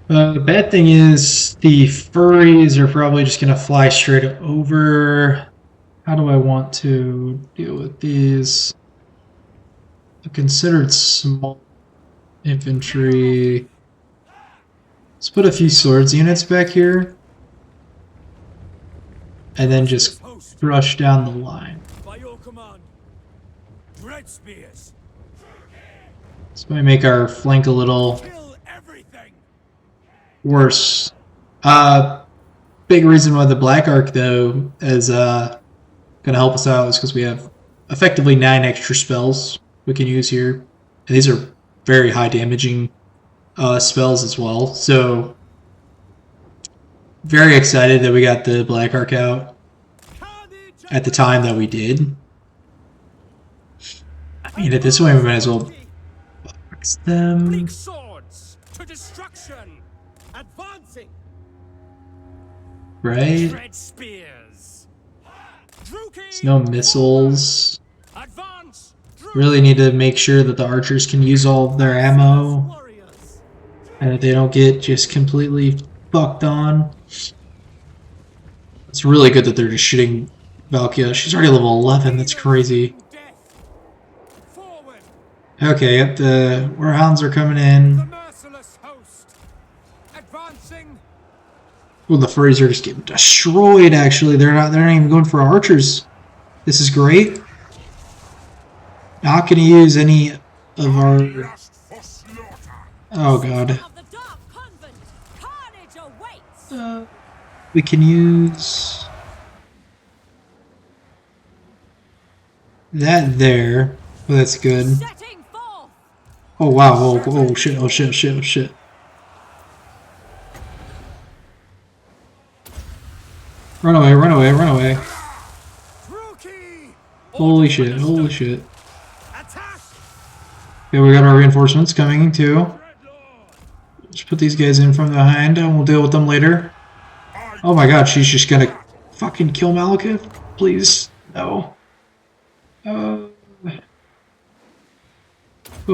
The bad thing is the furries are probably just going to fly straight over. How do I want to deal with these? They're considered small infantry. Let's put a few swords units back here. And then just rush down the line. By your command. Dread spears. This might make our flank a little Kill everything. worse. Big reason why the Black Arc, though, is going to help us out is because we have effectively 9 extra spells we can use here. And these are very high damaging spells as well. So, very excited that we got the Black Arc out at the time that we did. I mean, at this point, we might as well box them. Bleak swords to destruction. Advancing. Right? Dread spears. There's no missiles. Advance. Really need to make sure that the archers can use all of their ammo Warriors. and that they don't get just completely fucked on. It's really good that they're just shooting Valkia. She's already level 11. That's crazy. Death. Forward. Okay, yep, the Warhounds are coming in. The merciless host. Advancing. Well, the furries are just getting destroyed. Actually, they're not even going for archers. This is great. Not going to use any of our. Lust for slaughter. Oh god. Of the Dark Convent, carnage awaits. We can use that there. Oh, that's good. Setting forth. Oh wow! Oh shit! Oh shit! Oh shit! Oh shit! Run away! Run away! Run away! Rookie. Holy shit! Holy shit! Attack. Okay, we got our reinforcements coming too. Just put these guys in from behind, and we'll deal with them later. Oh my god! She's just gonna fucking kill Malekith? Please, no. Go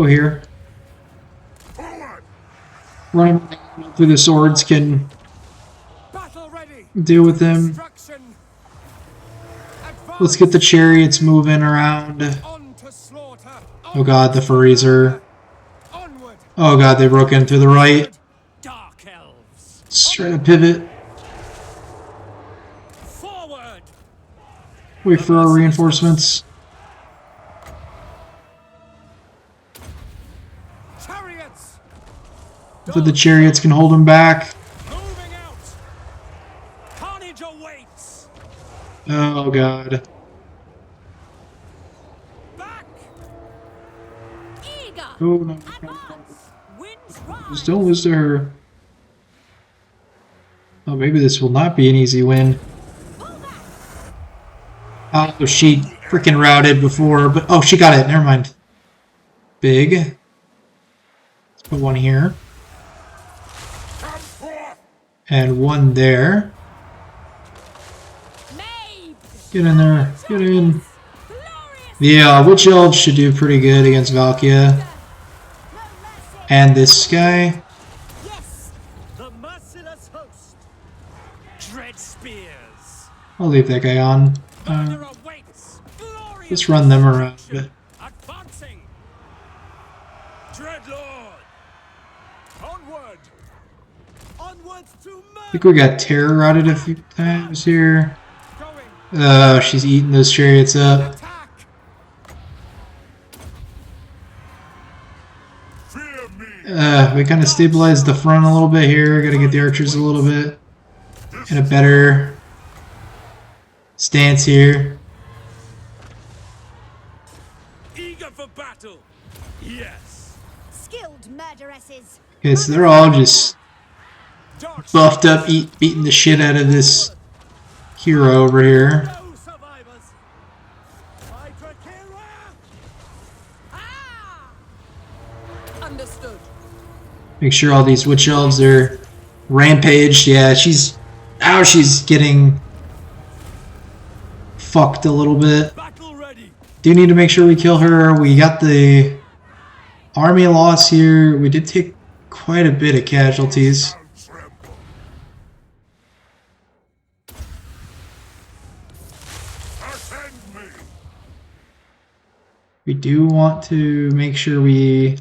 here. Forward. Running through the swords can Battle ready. deal with them. Destruction. Let's get the chariots moving around. On to slaughter. Oh god, the furries are... Onward. Oh god, they broke in through the right. Dark elves. Let's try to pivot. Forward. Wait for our reinforcements. Chariots. So the chariots can hold them back. Moving out. Carnage awaits. Oh god. Back. Eager. Oh no. Advance. Winds rise. Just don't lose to her. Oh, maybe this will not be an easy win. Pull back. Oh, she freaking routed before, but oh, she got it. Never mind. Big. Let's put one here. And one there. Get in there. Get in. The Witch Elves should do pretty good against Valkia. And this guy. The merciless host. Dread spears. I'll leave that guy on. Murder awaits. Glorious. Let's run them around. Advancing. Dreadlord. Onward. Onwards to murder. I think we got Terror routed a few times here. Going. Oh, she's eating those chariots up. Attack. Fear me. We kind of stabilized the front a little bit here. Gotta get the archers a little bit in a better stance here. Eager for battle. Yes. Skilled murderesses. Okay, so they're all just Dark buffed up, beating the shit out of this hero over here. no survivors. My Drakira. Ah! Understood. Make sure all these witch elves are rampaged. Yeah, she's getting fucked a little bit. Battle ready. Do need to make sure we kill her. We got the army loss here. We did take quite a bit of casualties. Tremble. Attend me. We do want to make sure we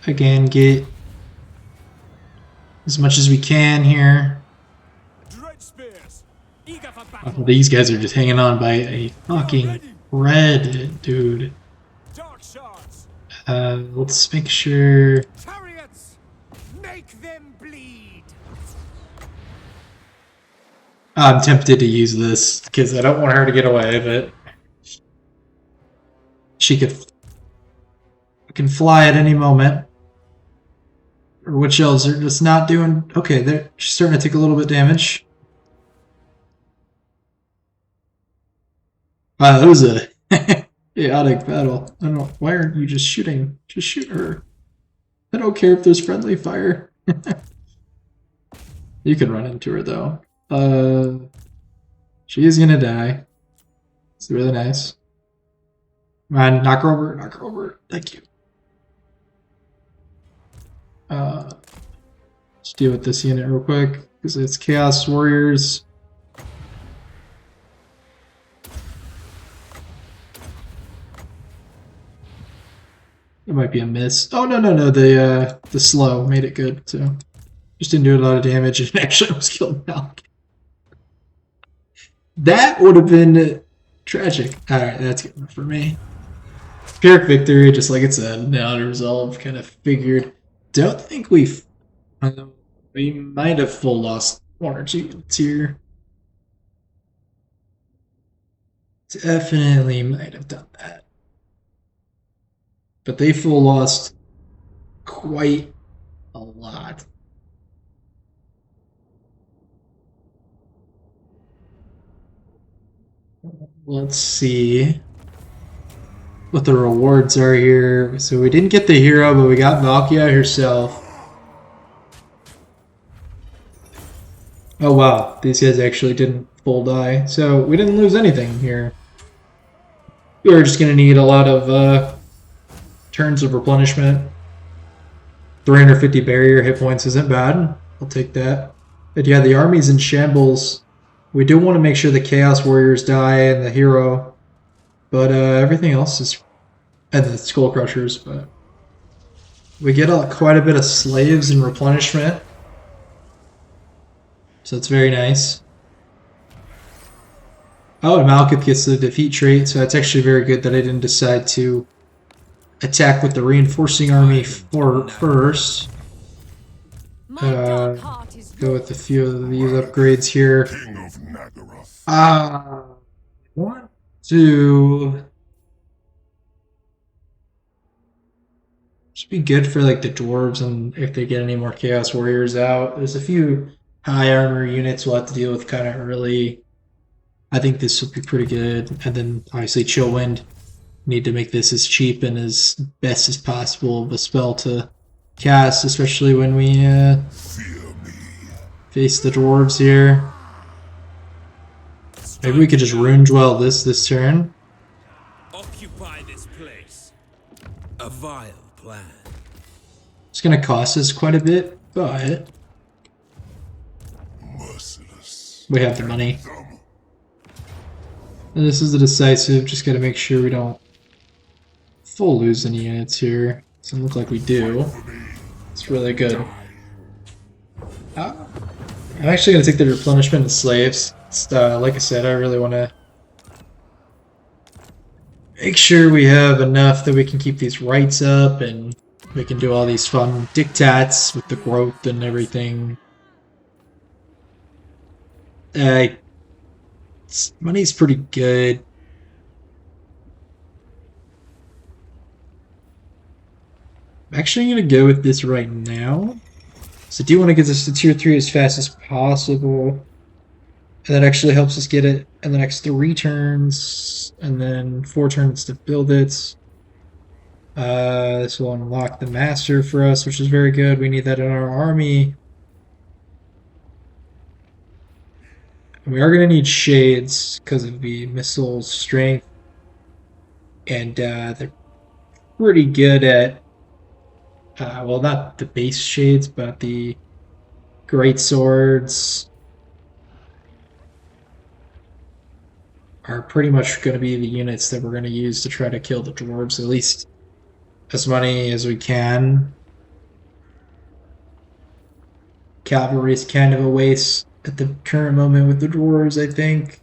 again get as much as we can here. Dread spears. Eager for Oh, battle. these guys are just hanging on by a fucking red, dude. Dark shards. Let's make sure. Chariots. Make them bleed. I'm tempted to use this because I don't want her to get away, but she can fly at any moment. Or witch elves are just not doing okay. She's starting to take a little bit damage. Wow, that was a chaotic battle. I don't know, why aren't you just shooting? Just shoot her. I don't care if there's friendly fire. You can run into her though. She is gonna die. It's really nice. Come on, knock her over, knock her over. Thank you. Let's deal with this unit real quick because it's Chaos Warriors. It might be a miss. Oh no. The slow made it good. So just didn't do a lot of damage and actually almost killed Malekith. That would have been tragic. All right, that's good enough for me. Pyrrhic victory, just like it said. Now to resolve, kind of figured. Don't think we might have full lost one or two units here. Definitely might have done that. But they full lost quite a lot. Let's see what the rewards are here. So we didn't get the hero, but we got Valkia herself. Oh wow, these guys actually didn't full die. So we didn't lose anything here. We're just going to need a lot of turns of replenishment. 350 barrier hit points isn't bad. I'll take that. But yeah, the army's in shambles. We do want to make sure the Chaos Warriors die and the hero. But everything else is... And the Skull Crushers, but... We get quite a bit of slaves and replenishment. So it's very nice. Oh, and Malekith gets the defeat trait, so it's actually very good that I didn't decide to attack with the reinforcing army first. Go with a few of these upgrades here. King of Naggarond. I want to just be good for like the dwarves and if they get any more Chaos Warriors out. There's a few high armor units we'll have to deal with kind of early. I think this will be pretty good. And then obviously Chill Wind. Need to make this as cheap and as best as possible of a spell to cast, especially when we face the dwarves here. Maybe we could just Rune Dwell this turn. Occupy this place. A vile plan. It's going to cost us quite a bit, but Merciless. we have the money. And this is a decisive, just got to make sure we don't full lose any units here. Doesn't look like we do. It's really good. I'm actually going to take the replenishment of slaves. Like I said, I really want to make sure we have enough that we can keep these rights up and we can do all these fun dictats with the growth and everything. Money's pretty good. I'm actually going to go with this right now. So I do want to get this to tier 3 as fast as possible. And that actually helps us get it in the next 3 turns. And then 4 turns to build it. This will unlock the master for us, which is very good. We need that in our army. And we are going to need shades because of the missile strength. And they're pretty good at well, not the base shades, but the great swords are pretty much going to be the units that we're going to use to try to kill the dwarves, at least as many as we can. Cavalry is kind of a waste at the current moment with the dwarves, I think.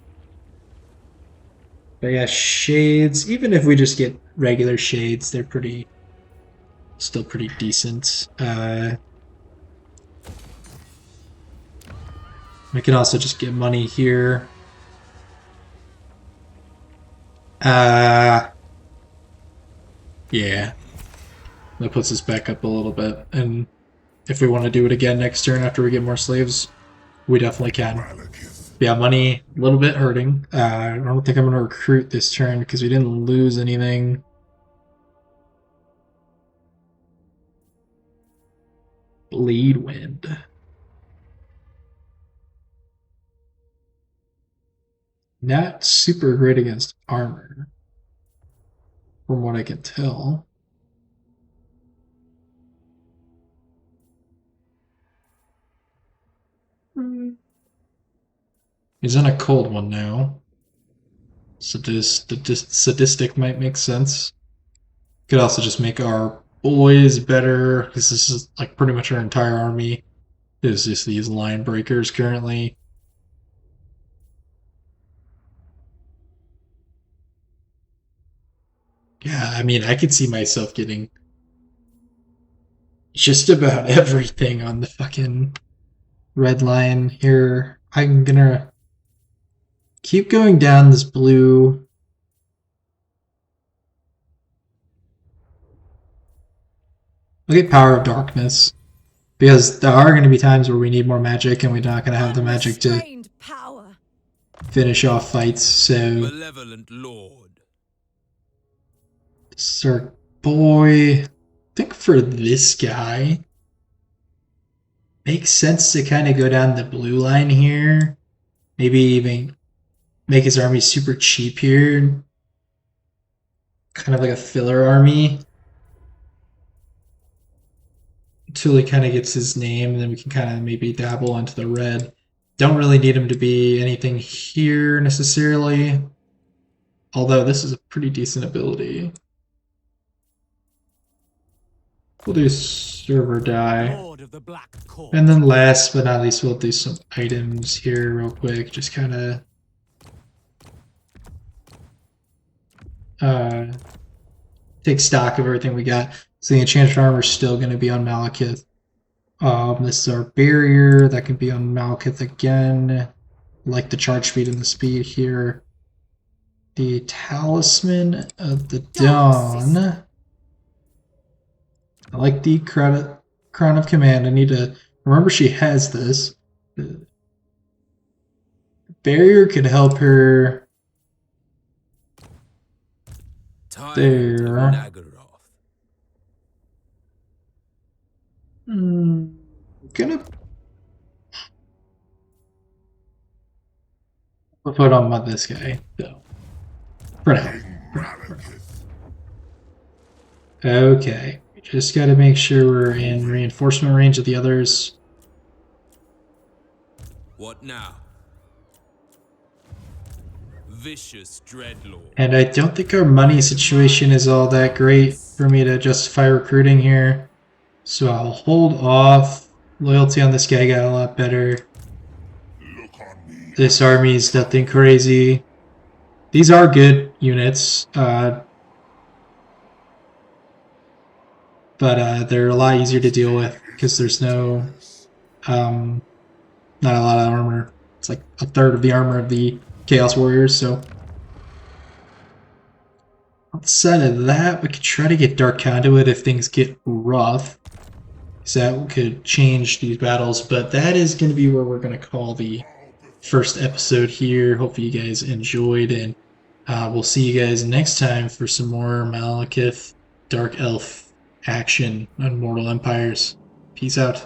But yeah, shades, even if we just get regular shades, they're still pretty decent. We can also just get money here. Yeah. That puts us back up a little bit. And if we want to do it again next turn after we get more slaves, we definitely can. Malekith. Yeah, money, a little bit hurting. I don't think I'm going to recruit this turn because we didn't lose anything. Bleed Wind. Not super great against armor, from what I can tell. He's in a cold one now. Sadistic might make sense. Could also just make our boys better, because this is like pretty much our entire army is just these line breakers currently. Yeah, I mean, I could see myself getting just about everything on the fucking red line here. I'm gonna keep going down this blue. Look at Power of Darkness. Because there are going to be times where we need more magic and we're not going to have the magic to Unrestrained power. finish off fights, so... Malevolent Lord. Sir Boy... I think for this guy... makes sense to kind of go down the blue line here. Maybe even make his army super cheap here. Kind of like a filler army. Until he kind of gets his name, and then we can kind of maybe dabble into the red. Don't really need him to be anything here necessarily. Although this is a pretty decent ability. We'll do Server Die. Lord of the Black Court. And then last but not least, we'll do some items here real quick. Just kind of take stock of everything we got. So the enchanted armor is still going to be on Malekith. This is our barrier. That can be on Malekith again. Like the charge speed and the speed here. The Talisman of the Dawn. I like the Crown of Command. I need to remember she has this. barrier could help her Tyrant there. of Naggarond. Gonna put on this guy, though. For now. Malekith. Okay. Just gotta make sure we're in reinforcement range of the others. What now? Vicious dreadlord. And I don't think our money situation is all that great for me to justify recruiting here. So I'll hold off. Loyalty on this guy got a lot better. Look on me. This army is nothing crazy. These are good units, but they're a lot easier to deal with because there's no, not a lot of armor. It's like a third of the armor of the Chaos Warriors, so outside of that, we could try to get Dark Conduit if things get rough. So that could change these battles, but that is going to be where we're going to call the first episode here. Hopefully you guys enjoyed, and we'll see you guys next time for some more Malekith Dark Elf action on Mortal Empires. Peace out.